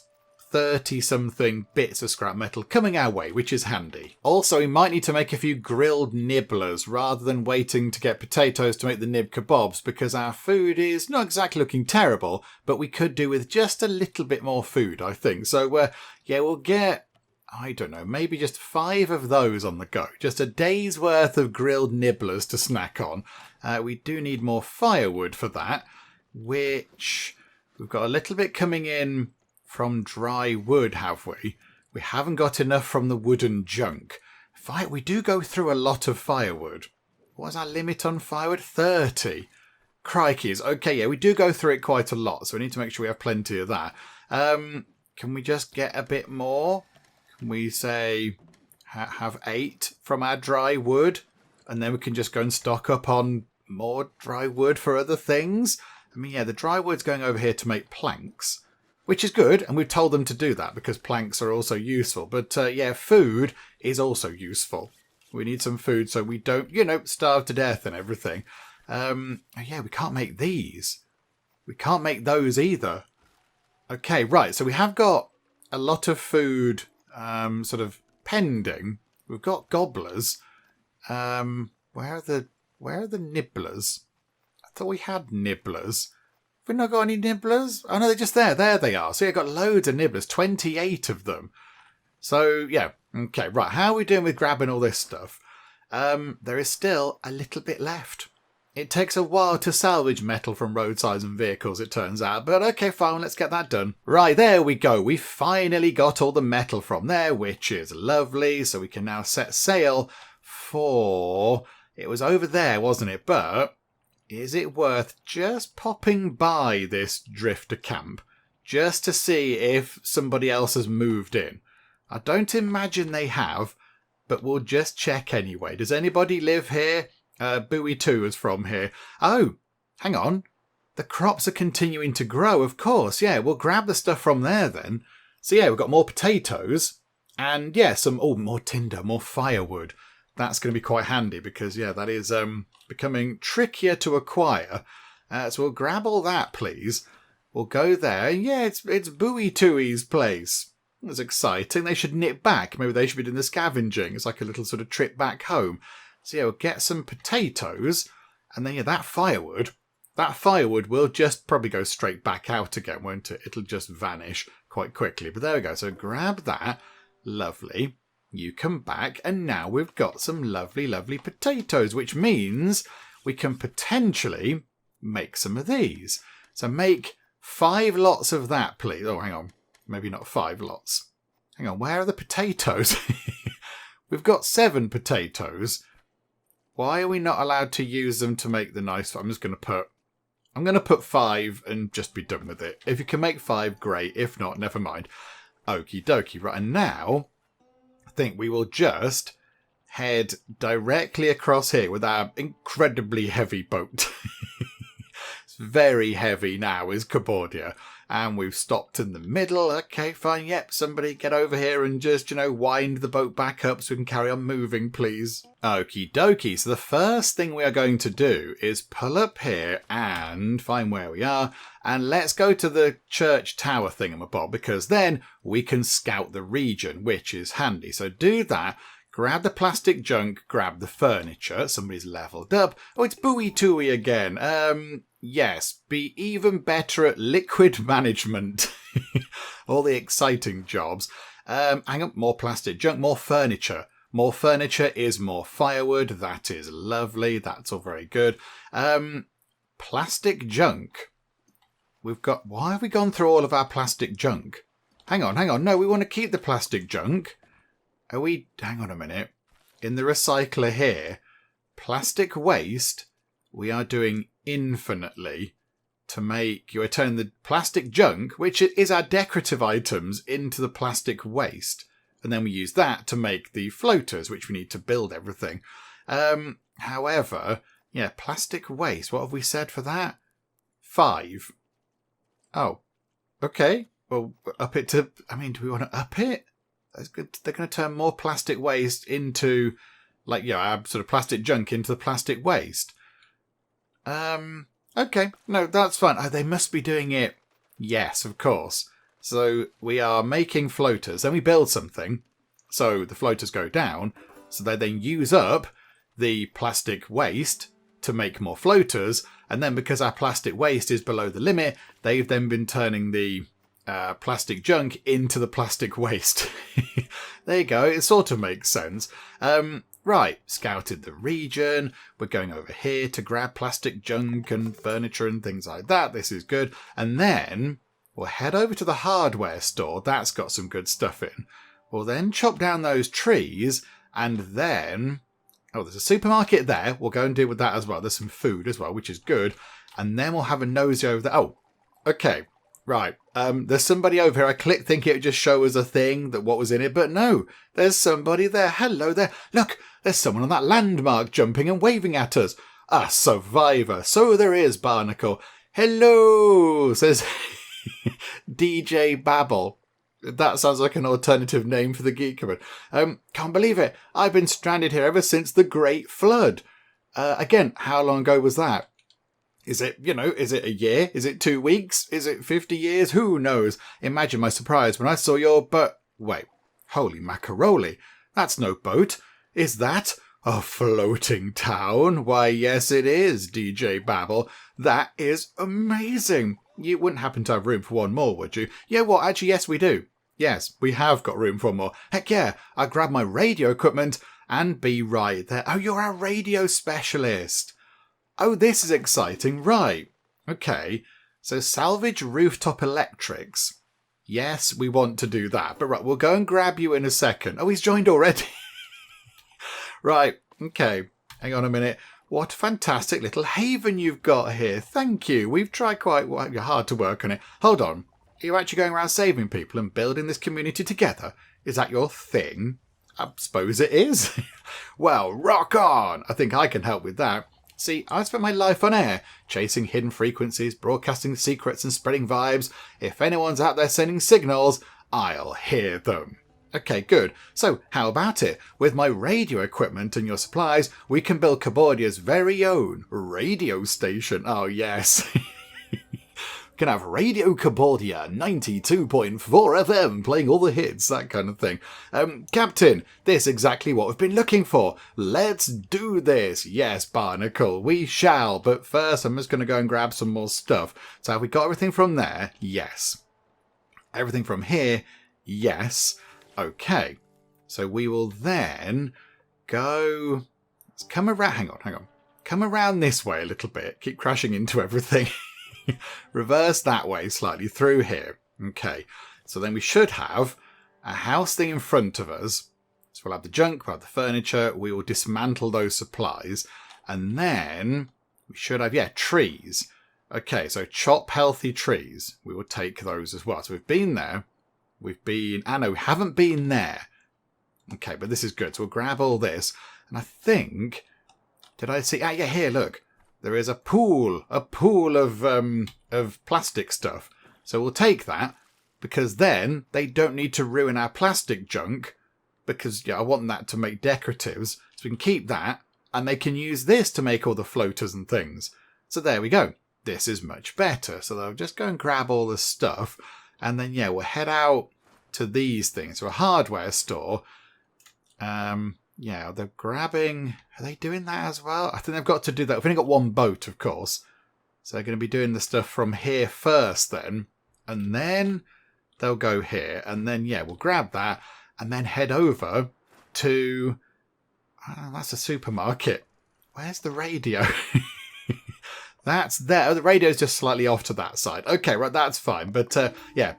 30-something bits of scrap metal coming our way, which is handy. Also, we might need to make a few grilled nibblers rather than waiting to get potatoes to make the nib kebabs, because our food is not exactly looking terrible, but we could do with just a little bit more food, I think. So, we'll get, I don't know, maybe just 5 of those on the go. Just a day's worth of grilled nibblers to snack on. We do need more firewood for that, which we've got a little bit coming in from dry wood, have we? We haven't got enough from the wooden junk. We do go through a lot of firewood. What's our limit on firewood? 30. Crikeys. Okay, we do go through it quite a lot, so we need to make sure we have plenty of that. Can we just get a bit more? Can we say have 8 from our dry wood? And then we can just go and stock up on more dry wood for other things? I mean, the dry wood's going over here to make planks, which is good, and we've told them to do that because planks are also useful. But, food is also useful. We need some food so we don't, starve to death and everything. We can't make these. We can't make those either. Okay, right. So we have got a lot of food sort of pending. We've got gobblers. Where are the nibblers? I thought we had nibblers. Have we not got any nibblers? Oh no, they're just there. There they are. So you've got loads of nibblers, 28 of them. So yeah, okay, right. How are we doing with grabbing all this stuff? There is still a little bit left. It takes a while to salvage metal from roadsides and vehicles, it turns out. But okay, fine, let's get that done. Right, there we go. We finally got all the metal from there, which is lovely. So we can now set sail for... It was over there, wasn't it? But is it worth just popping by this drifter camp just to see if somebody else has moved in? I don't imagine they have, but we'll just check anyway. Does anybody live here? Bowie 2 is from here. Oh, hang on. The crops are continuing to grow, of course. Yeah, we'll grab the stuff from there then. So yeah, we've got more potatoes. And yeah, more tinder, more firewood. That's going to be quite handy because, yeah, that is becoming trickier to acquire. So we'll grab all that, please. We'll go there. Yeah, it's Bowie 2's place. That's exciting. They should nip back. Maybe they should be doing the scavenging. It's like a little sort of trip back home. So yeah, we'll get some potatoes, and then yeah, that firewood will just probably go straight back out again, won't it? It'll just vanish quite quickly. But there we go. So grab that. Lovely. You come back, and now we've got some lovely, lovely potatoes, which means we can potentially make some of these. So make 5 lots of that, please. Oh, hang on. Maybe not 5 lots. Hang on, where are the potatoes? We've got 7 potatoes. Why are we not allowed to use them to make the nice... I'm going to put 5 and just be done with it. If you can make 5, great. If not, never mind. Okie dokie. Right, and now I think we will just head directly across here with our incredibly heavy boat. It's very heavy now, is Cupboardia. And we've stopped in the middle. Okay, fine. Yep, somebody get over here and just, wind the boat back up so we can carry on moving, please. Okie dokie. So the first thing we are going to do is pull up here and find where we are. And let's go to the church tower thingamabob, because then we can scout the region, which is handy. So do that. Grab the plastic junk, grab the furniture. Somebody's leveled up. Oh, it's Bowie Tooey again. Yes, be even better at liquid management. All the exciting jobs. Hang on, more plastic junk, more furniture. More furniture is more firewood. That is lovely. That's all very good. Plastic junk. Why have we gone through all of our plastic junk? Hang on. No, we want to keep the plastic junk. Hang on a minute. In the recycler here, plastic waste, we are doing infinitely to make... You are turning the plastic junk, which is our decorative items, into the plastic waste. And then we use that to make the floaters, which we need to build everything. However, yeah, plastic waste, what have we said for that? 5. Oh, okay. Well, up it to... do we want to up it? That's good. They're going to turn more plastic waste into, our sort of plastic junk into the plastic waste. Okay. No, that's fine. Oh, they must be doing it. Yes, of course. So we are making floaters. Then we build something. So the floaters go down. So they then use up the plastic waste to make more floaters. And then because our plastic waste is below the limit, they've then been turning the plastic junk into the plastic waste. There you go. It sort of makes sense. Right. Scouted the region. We're going over here to grab plastic junk and furniture and things like that. This is good. And then we'll head over to the hardware store. That's got some good stuff in. We'll then chop down those trees and then... Oh, there's a supermarket there. We'll go and deal with that as well. There's some food as well, which is good. And then we'll have a nosy over there. Oh, okay. Right, there's somebody over here. I clicked thinking it would just show us a thing, that what was in it, but no, there's somebody there. Hello there. Look, there's someone on that landmark jumping and waving at us. A survivor. So there is, Barnacle. Hello, says DJ Babble. That sounds like an alternative name for the Geek Cupboard. Can't believe it. I've been stranded here ever since the Great Flood. Again, how long ago was that? Is it, is it a year? Is it 2 weeks? Is it 50 years? Who knows? Imagine my surprise when I saw your boat. Wait, holy macaroni. That's no boat. Is that a floating town? Why, yes it is, DJ Babble. That is amazing. You wouldn't happen to have room for one more, would you? Yeah, well, actually, yes, we do. Yes, we have got room for more. Heck yeah, I'll grab my radio equipment and be right there. Oh, you're our radio specialist. Oh, this is exciting. Right. Okay. So salvage rooftop electrics. Yes, we want to do that. But right, we'll go and grab you in a second. Oh, he's joined already. Right. Okay. Hang on a minute. What a fantastic little haven you've got here. Thank you. We've tried quite hard to work on it. Hold on. Are you actually going around saving people and building this community together? Is that your thing? I suppose it is. Well, rock on. I think I can help with that. See, I spent my life on air, chasing hidden frequencies, broadcasting secrets and spreading vibes. If anyone's out there sending signals, I'll hear them. Okay, good. So, how about it? With my radio equipment and your supplies, we can build Cupboardia's very own radio station. Oh, yes. Can have Radio Cupboardia 92.4 FM playing all the hits, that kind of thing. Captain, this is exactly what we've been looking for. Let's do this. Yes, Barnacle, we shall. But first, I'm just going to go and grab some more stuff. So have we got everything from there? Yes. Everything from here? Yes. Okay. So we will then go... Let's come around. Hang on. Come around this way a little bit. Keep crashing into everything. Reverse that way slightly through here. Okay, so then we should have a house thing in front of us. So we'll have the junk, we'll have the furniture, we will dismantle those supplies, and then we should have, trees. Okay, so chop healthy trees. We will take those as well. So we've been there. We haven't been there. Okay, but this is good. So we'll grab all this. And I think, did I see? Here, look. There is a pool of plastic stuff. So we'll take that, because then they don't need to ruin our plastic junk, because I want that to make decoratives. So we can keep that, and they can use this to make all the floaters and things. So there we go. This is much better. So they'll just go and grab all the stuff, and then we'll head out to these things. So a hardware store. They're grabbing... Are they doing that as well? I think they've got to do that. We've only got one boat, of course. So they're going to be doing the stuff from here first then. And then they'll go here. And then, we'll grab that. And then head over to... that's a supermarket. Where's the radio? That's there. Oh, the radio's just slightly off to that side. Okay, right, that's fine. But,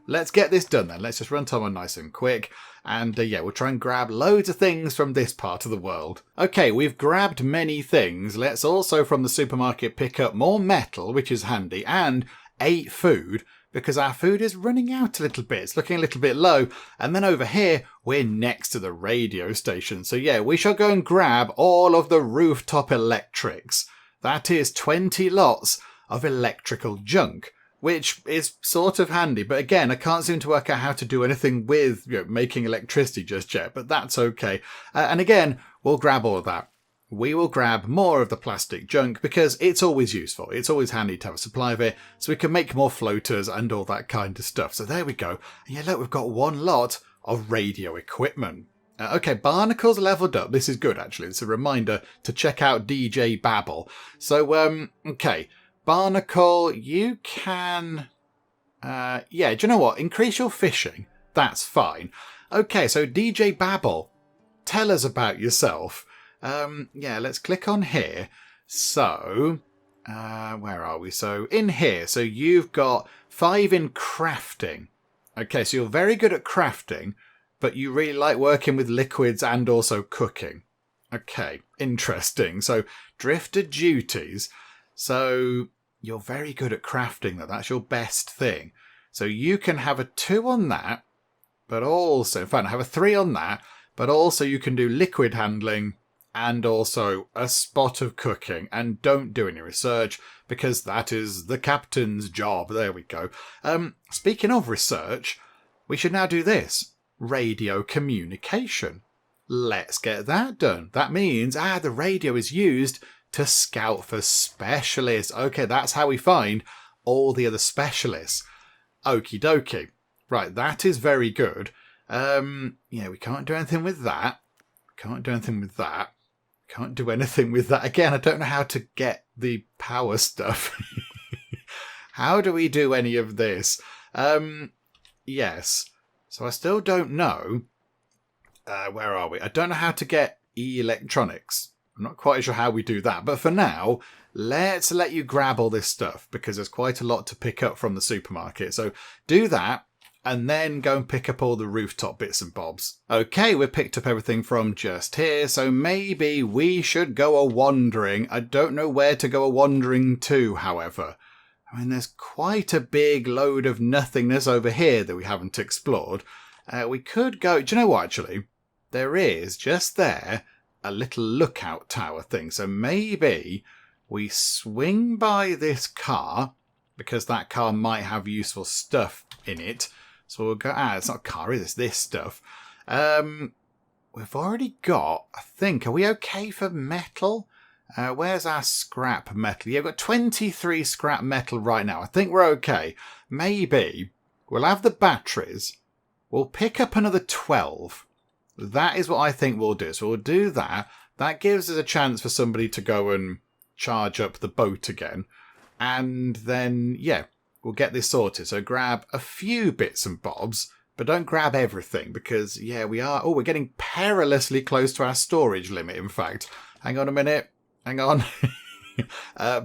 let's get this done then. Let's just run time on nice and quick. And, we'll try and grab loads of things from this part of the world. Okay, we've grabbed many things. Let's also, from the supermarket, pick up more metal, which is handy, and 8 food, because our food is running out a little bit. It's looking a little bit low. And then over here, we're next to the radio station. So, we shall go and grab all of the rooftop electrics. That is 20 lots of electrical junk, which is sort of handy. But again, I can't seem to work out how to do anything with making electricity just yet, but that's okay. And again, we'll grab all of that. We will grab more of the plastic junk because it's always useful. It's always handy to have a supply of it so we can make more floaters and all that kind of stuff. So there we go. And look, we've got one lot of radio equipment. Okay, Barnacle's leveled up. This is good, actually. It's a reminder to check out DJ Babble. So, okay. Barnacle, you can... do you know what? Increase your fishing. That's fine. Okay, so DJ Babble, tell us about yourself. Let's click on here. So, where are we? So, in here. So, you've got 5 in crafting. Okay, so you're very good at crafting, but you really like working with liquids and also cooking. Okay, interesting. So, drifter duties. So, you're very good at crafting, though. That's your best thing. So, you can have a 2 on that, but also, in fact, have a 3 on that, but also you can do liquid handling and also a spot of cooking. And don't do any research, because that is the captain's job. There we go. Speaking of research, we should now do this. Radio communication. Let's get that done. That means, the radio is used to scout for specialists. Okay, that's how we find all the other specialists. Okie dokie. Right, that is very good. Yeah, we can't do anything with that. Can't do anything with that. Can't do anything with that. Again, I don't know how to get the power stuff. How do we do any of this? Yes. So I still don't know. Where are we? I don't know how to get electronics. I'm not quite sure how we do that. But for now, let's let you grab all this stuff because there's quite a lot to pick up from the supermarket. So do that and then go and pick up all the rooftop bits and bobs. Okay, we've picked up everything from just here. So maybe we should go a-wandering. I don't know where to go a-wandering to, however. I mean, there's quite a big load of nothingness over here that we haven't explored. We could go... Do you know what, actually? There is, just there, a little lookout tower thing. So maybe we swing by this car, because that car might have useful stuff in it. So we'll go... it's not a car, is this stuff. We've already got, I think... Are we okay for metal? Where's our scrap metal? Yeah, we've got 23 scrap metal right now. I think we're okay. Maybe we'll have the batteries. We'll pick up another 12. That is what I think we'll do. So we'll do that. That gives us a chance for somebody to go and charge up the boat again. And then, yeah, we'll get this sorted. So grab a few bits and bobs, but don't grab everything because, yeah, we are... Oh, we're getting perilously close to our storage limit, in fact. Hang on a minute. Hang on.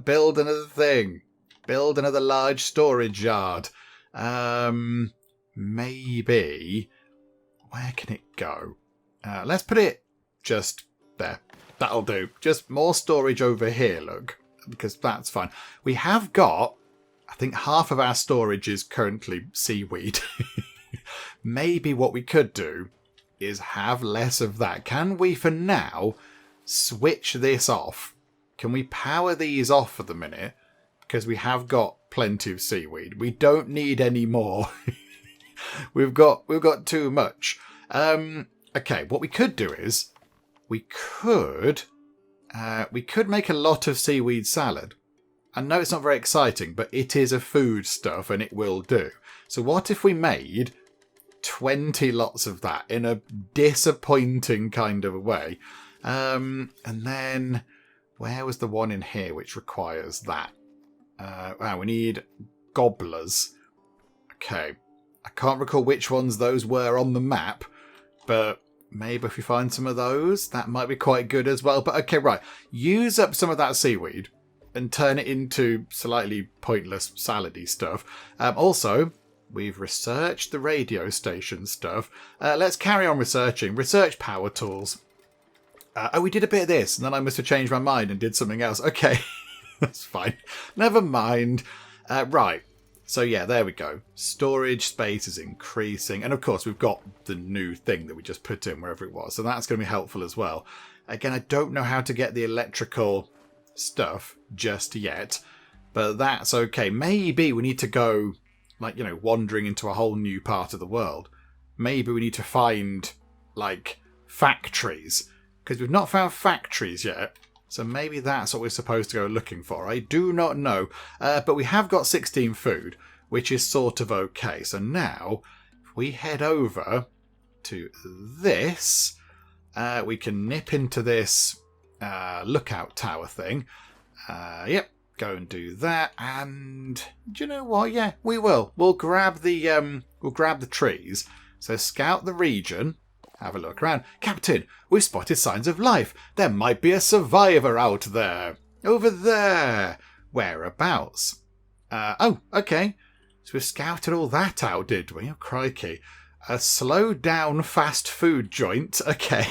Build another thing. Build another large storage yard. Maybe... Where can it go? Let's put it just there. That'll do. Just more storage over here, look. Because that's fine. We have got... I think half of our storage is currently seaweed. Maybe what we could do is have less of that. Can we, for now, switch this off? Can we power these off for the minute? Because we have got plenty of seaweed. We don't need any more. We've got too much. Okay, what we could do is we could make a lot of seaweed salad. I know it's not very exciting, but it is a food stuff and it will do. So what if we made 20 lots of that in a disappointing kind of a way? And then where was the one in here which requires that? Wow, we need gobblers. Okay. I can't recall which ones those were on the map, but maybe if we find some of those, that might be quite good as well. But okay, right. Use up some of that seaweed and turn it into slightly pointless salady stuff. Also, we've researched the radio station stuff. Let's carry on researching. Research power tools. Oh, we did a bit of this, and then I must have changed my mind and did something else. Okay, that's fine. Never mind. Right. So yeah, there we go. Storage space is increasing. And of course, we've got the new thing that we just put in wherever it was. So that's going to be helpful as well. Again, I don't know how to get the electrical stuff just yet, but that's okay. Maybe we need to go, like, you know, wandering into a whole new part of the world. Maybe we need to find, like, factories. Because we've not found factories yet. So maybe that's what we're supposed to go looking for. I do not know. But we have got 16 food, which is sort of okay. So now, if we head over to this, we can nip into this lookout tower thing. Yep, go and do that. And do you know what? Yeah, we will. We'll grab the trees. So scout the region. Have a look around. Captain, we've spotted signs of life. There might be a survivor out there. Over there. Whereabouts? Oh, okay. So we've scouted all that out, did we? Oh, crikey. A slow down fast food joint. Okay.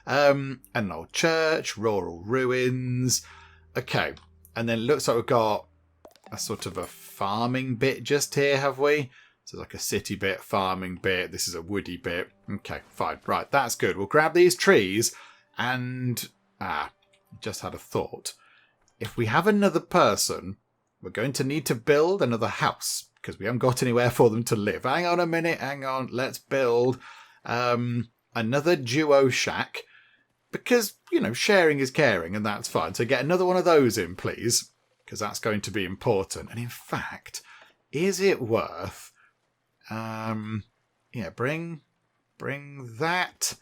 An old church, rural ruins. Okay. And then it looks like we've got a sort of a farming bit just here, have we? So like a city bit, farming bit. This is a woody bit. Okay, fine. Right, that's good. We'll grab these trees and... just had a thought. If we have another person, we're going to need to build another house because we haven't got anywhere for them to live. Hang on a minute. Hang on. Let's build another duo shack. Because, sharing is caring, and that's fine. So get another one of those in, please, because that's going to be important. And in fact, is it worth... bring that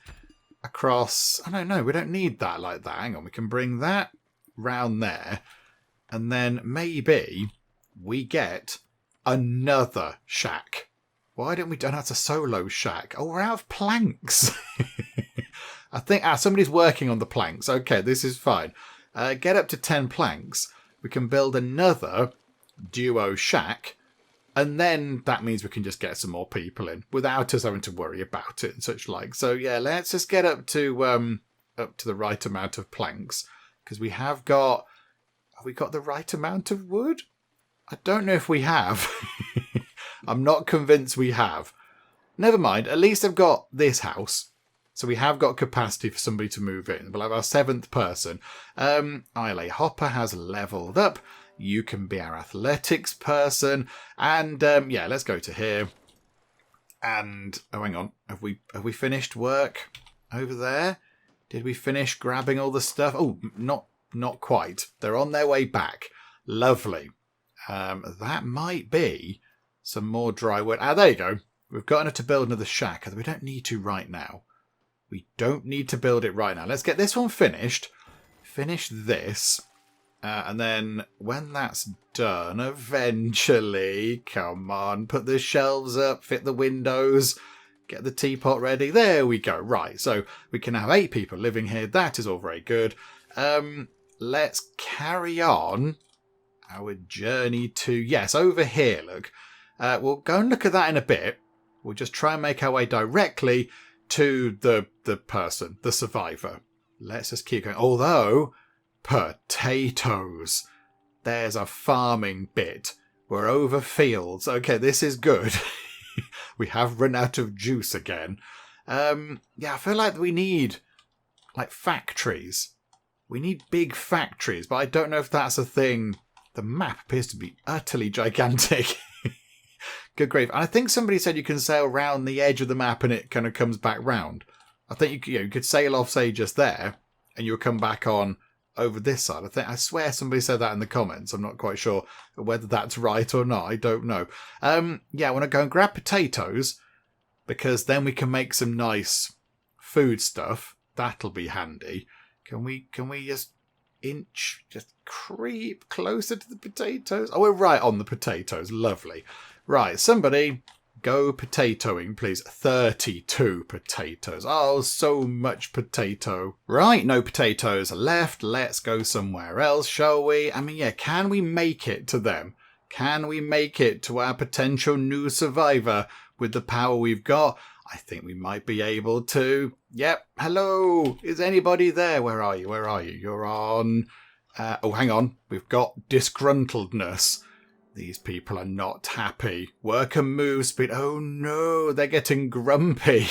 across... Oh, no, we don't need that like that. Hang on, we can bring that round there. And then maybe we get another shack. Why don't we... Oh, that's a solo shack. Oh, we're out of planks. I think... somebody's working on the planks. Okay, this is fine. Get up to 10 planks. We can build another duo shack. And then that means we can just get some more people in without us having to worry about it and such like. So, yeah, let's just get up to the right amount of planks. Because we have got... Have we got the right amount of wood? I don't know if we have. I'm not convinced we have. Never mind. At least I've got this house. So we have got capacity for somebody to move in. We'll have our 7th person. Isla Hopper has leveled up. You can be our athletics person. And, let's go to here. And, oh, hang on. Have we finished work over there? Did we finish grabbing all the stuff? Oh, not quite. They're on their way back. Lovely. That might be some more dry wood. There you go. We've got enough to build another shack. We don't need to right now. We don't need to build it right now. Let's get this one finished. Finish this. And then when that's done, eventually, come on, put the shelves up, fit the windows, get the teapot ready. There we go. Right. So we can have 8 people living here. That is all very good. Let's carry on our journey to... Yes, over here, look. We'll go and look at that in a bit. We'll just try and make our way directly to the person, the survivor. Let's just keep going. Although, potatoes. There's a farming bit. We're over fields. Okay, this is good. We have run out of juice again. I feel like we need, factories. We need big factories, but I don't know if that's a thing. The map appears to be utterly gigantic. Good grief. And I think somebody said you can sail round the edge of the map and it kind of comes back round. I think you could sail off, say, just there, and you'll come back on over this side. I swear somebody said that in the comments. I'm not quite sure whether that's right or not. I don't know. I want to go and grab potatoes, because then we can make some nice food stuff. That'll be handy. Can we just creep closer to the potatoes? Oh, we're right on the potatoes. Lovely. Right, somebody go potatoing, please. 32 potatoes. Oh, so much potato. Right, no potatoes left. Let's go somewhere else, shall we? Can we make it to them? Can we make it to our potential new survivor with the power we've got? I think we might be able to. Yep. Hello. Is anybody there? Where are you? You're on... hang on. We've got disgruntledness. These people are not happy. Work and move speed. Oh no, they're getting grumpy.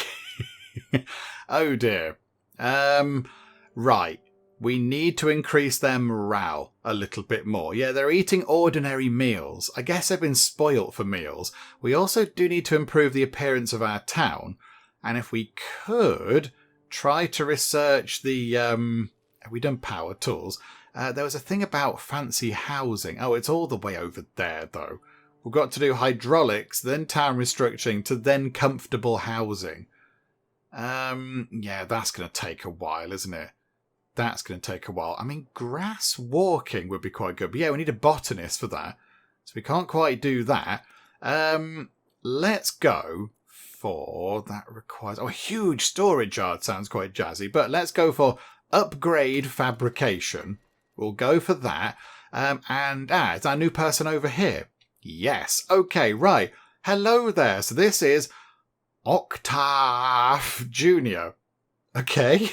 Oh dear. Right. We need to increase their morale a little bit more. Yeah, they're eating ordinary meals. I guess they've been spoilt for meals. We also do need to improve the appearance of our town. And if we could try to research the... have we done power tools? There was a thing about fancy housing. Oh, it's all the way over there, though. We've got to do hydraulics, then town restructuring, to then comfortable housing. That's going to take a while, isn't it? That's going to take a while. Grass walking would be quite good. But yeah, we need a botanist for that. So we can't quite do that. Let's go for... That requires... Oh, a huge storage yard sounds quite jazzy. But let's go for upgrade fabrication. We'll go for that. Is our new person over here? Yes. Okay, right. Hello there. So this is Octave Jr. Okay.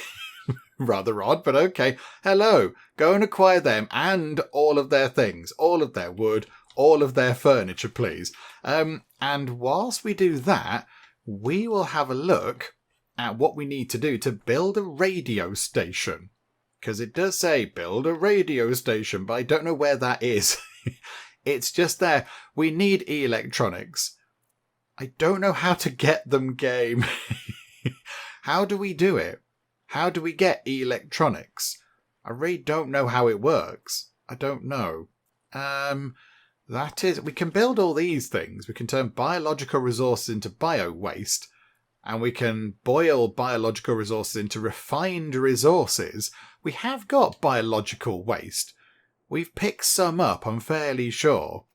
Rather odd, but okay. Hello. Go and acquire them and all of their things. All of their wood. All of their furniture, please. And whilst we do that, we will have a look at what we need to do to build a radio station. Because it does say build a radio station, but I don't know where that is. It's just there. We need eel-ectronics. I don't know how to get them, game. How do we do it? How do we get electronics? I really don't know how it works. I don't know. That is, we can build all these things. We can turn biological resources into bio-waste, and we can boil biological resources into refined resources. We have got biological waste. We've picked some up, I'm fairly sure.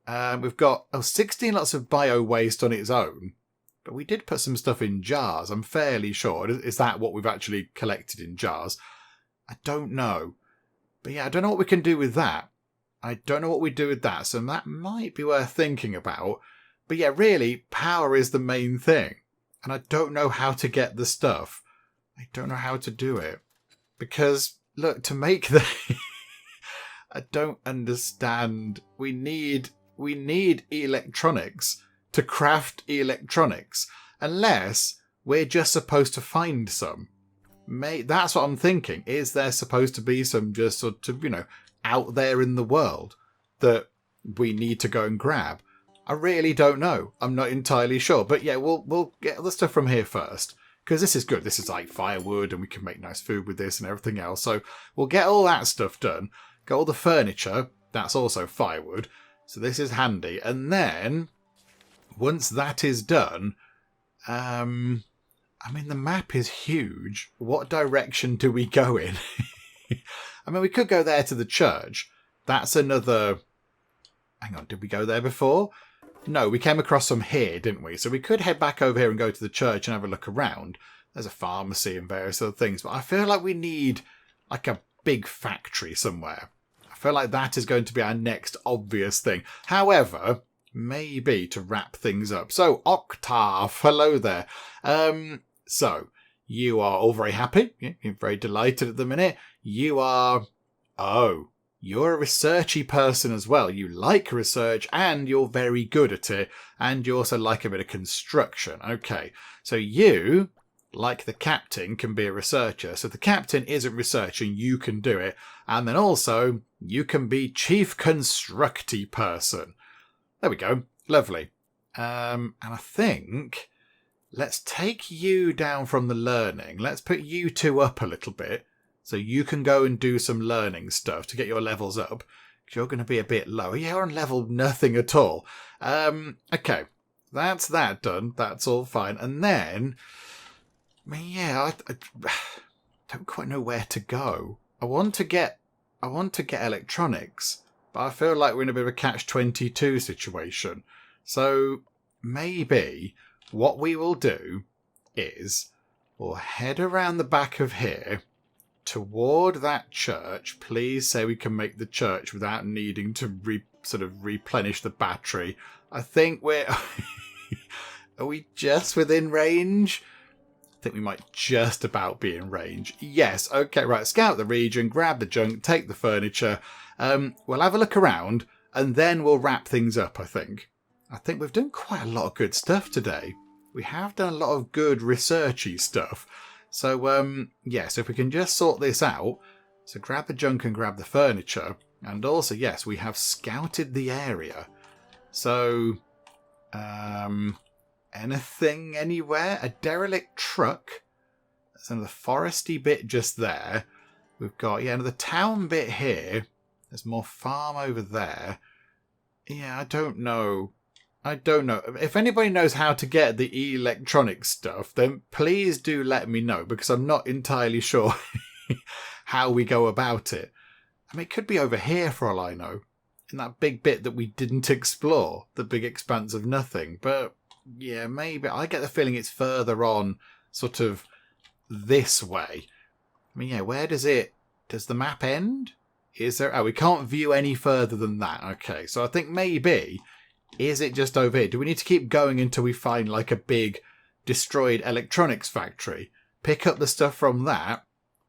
We've got 16 lots of bio-waste on its own, but we did put some stuff in jars, I'm fairly sure. Is that what we've actually collected in jars? I don't know. But yeah, I don't know what we can do with that. I don't know what we do with that, so that might be worth thinking about. But yeah, really, power is the main thing. And I don't know how to get the stuff. I don't know how to do it. Because, look, to make the... I don't understand. We need electronics to craft electronics. Unless we're just supposed to find some. That's what I'm thinking. Is there supposed to be some just sort of, out there in the world that we need to go and grab? I really don't know. I'm not entirely sure. But yeah, we'll get the stuff from here first. Because this is good. This is like firewood and we can make nice food with this and everything else. So we'll get all that stuff done. Got all the furniture. That's also firewood. So this is handy. And then, once that is done, I mean, the map is huge. What direction do we go in? I mean, we could go there to the church. That's another... Hang on, did we go there before? No, we came across from here, didn't we? So we could head back over here and go to the church and have a look around. There's a pharmacy and various other things. But I feel like we need like a big factory somewhere. I feel like that is going to be our next obvious thing. However, maybe to wrap things up. So, Octave, hello there. So, you are all very happy. You're very delighted at the minute. You are... Oh, you're a researchy person as well. You like research and you're very good at it. And you also like a bit of construction. Okay, so you, like the captain, can be a researcher. So the captain isn't researching, you can do it. And then also, you can be chief constructy person. There we go. Lovely. And I think... Let's take you down from the learning. Let's put you two up a little bit. So you can go and do some learning stuff to get your levels up. Because you're going to be a bit low. You're on level nothing at all. Okay. That's that done. That's all fine. And then... I mean, yeah, I don't quite know where to go. I want to get electronics. But I feel like we're in a bit of a catch-22 situation. So maybe... What we will do is we'll head around the back of here toward that church. Please say we can make the church without needing to sort of replenish the battery. I think we're... Are we just within range? I think we might just about be in range. Yes, okay, right. Scout the region, grab the junk, take the furniture. We'll have a look around and then we'll wrap things up, I think. I think we've done quite a lot of good stuff today. We have done a lot of good researchy stuff. So, yeah, so if we can just sort this out. So grab the junk and grab the furniture. And also, yes, we have scouted the area. So, anything anywhere? A derelict truck. There's another foresty bit just there. We've got, yeah, another town bit here. There's more farm over there. Yeah, I don't know. If anybody knows how to get the electronic stuff, then please do let me know, because I'm not entirely sure how we go about it. I mean, it could be over here for all I know, in that big bit that we didn't explore, the big expanse of nothing. But yeah, maybe. I get the feeling it's further on, sort of this way. I mean, yeah, where does the map end? Is there... Oh, we can't view any further than that. Okay, so I think maybe... Is it just over here? Do we need to keep going until we find like a big destroyed electronics factory? Pick up the stuff from that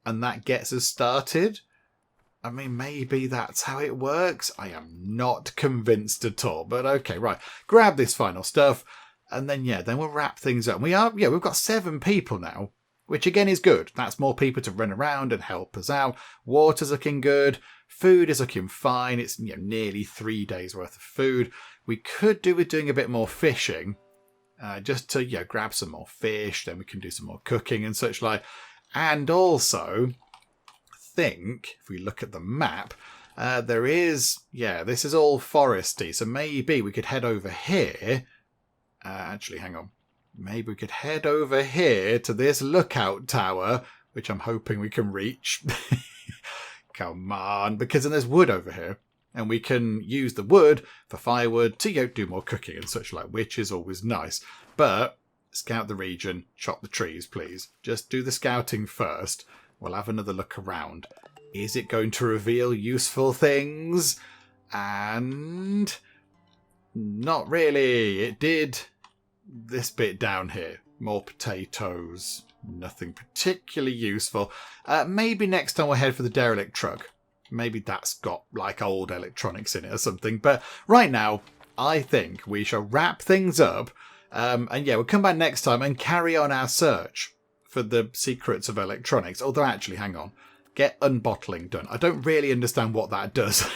and that gets us started? I mean, maybe that's how it works. I am not convinced at all. But okay, right. Grab this final stuff and then, yeah, then we'll wrap things up. We've got 7 people now, which again is good. That's more people to run around and help us out. Water's looking good. Food is looking fine. It's nearly 3 days worth of food. We could do with doing a bit more fishing, just to grab some more fish. Then we can do some more cooking and such like. And also, I think, if we look at the map, there is, this is all foresty. So maybe we could head over here. Actually, hang on. Maybe we could head over here to this lookout tower, which I'm hoping we can reach. Come on, because then there's wood over here. And we can use the wood for firewood to do more cooking and such like, which is always nice. But scout the region, chop the trees, please. Just do the scouting first. We'll have another look around. Is it going to reveal useful things? And not really. It did this bit down here. More potatoes. Nothing particularly useful. Maybe next time we'll head for the derelict truck. Maybe that's got like old electronics in it or something. But right now, I think we shall wrap things up. And we'll come back next time and carry on our search for the secrets of electronics. Although actually, hang on. Get unbottling done. I don't really understand what that does.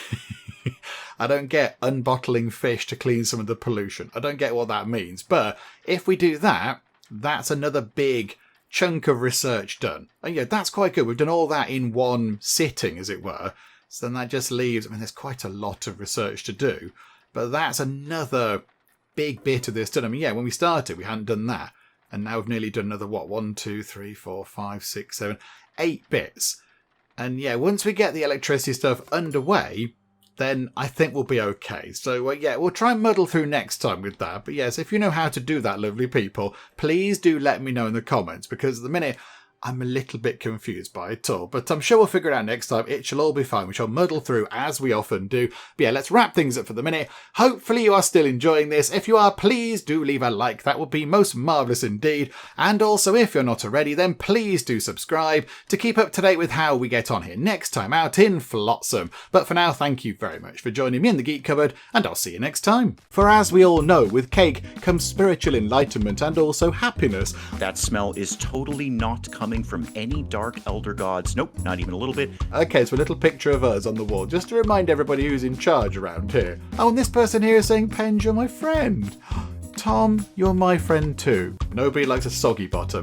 I don't get unbottling fish to clean some of the pollution. I don't get what that means. But if we do that, that's another big chunk of research done. And that's quite good. We've done all that in one sitting, as it were. So then that just leaves, there's quite a lot of research to do. But that's another big bit of this done. When we started, we hadn't done that. And now we've nearly done another, 1, 2, 3, 4, 5, 6, 7, 8 bits. And once we get the electricity stuff underway, then I think we'll be okay. So we'll try and muddle through next time with that. But yes, if you know how to do that, lovely people, please do let me know in the comments, because at the minute I'm a little bit confused by it all. But I'm sure we'll figure it out next time. It shall all be fine. We shall muddle through as we often do. But let's wrap things up for the minute. Hopefully you are still enjoying this. If you are, please do leave a like. That would be most marvellous indeed. And also, if you're not already, then please do subscribe to keep up to date with how we get on here next time out in Flotsam. But for now, thank you very much for joining me in the Geek Cupboard, and I'll see you next time. For as we all know, with cake comes spiritual enlightenment and also happiness. That smell is totally not coming from any dark elder gods. Nope, not even a little bit. Okay, so a little picture of us on the wall, just to remind everybody who's in charge around here. Oh, and this person here is saying, Penge, you're my friend. Tom, you're my friend too. Nobody likes a soggy bottom.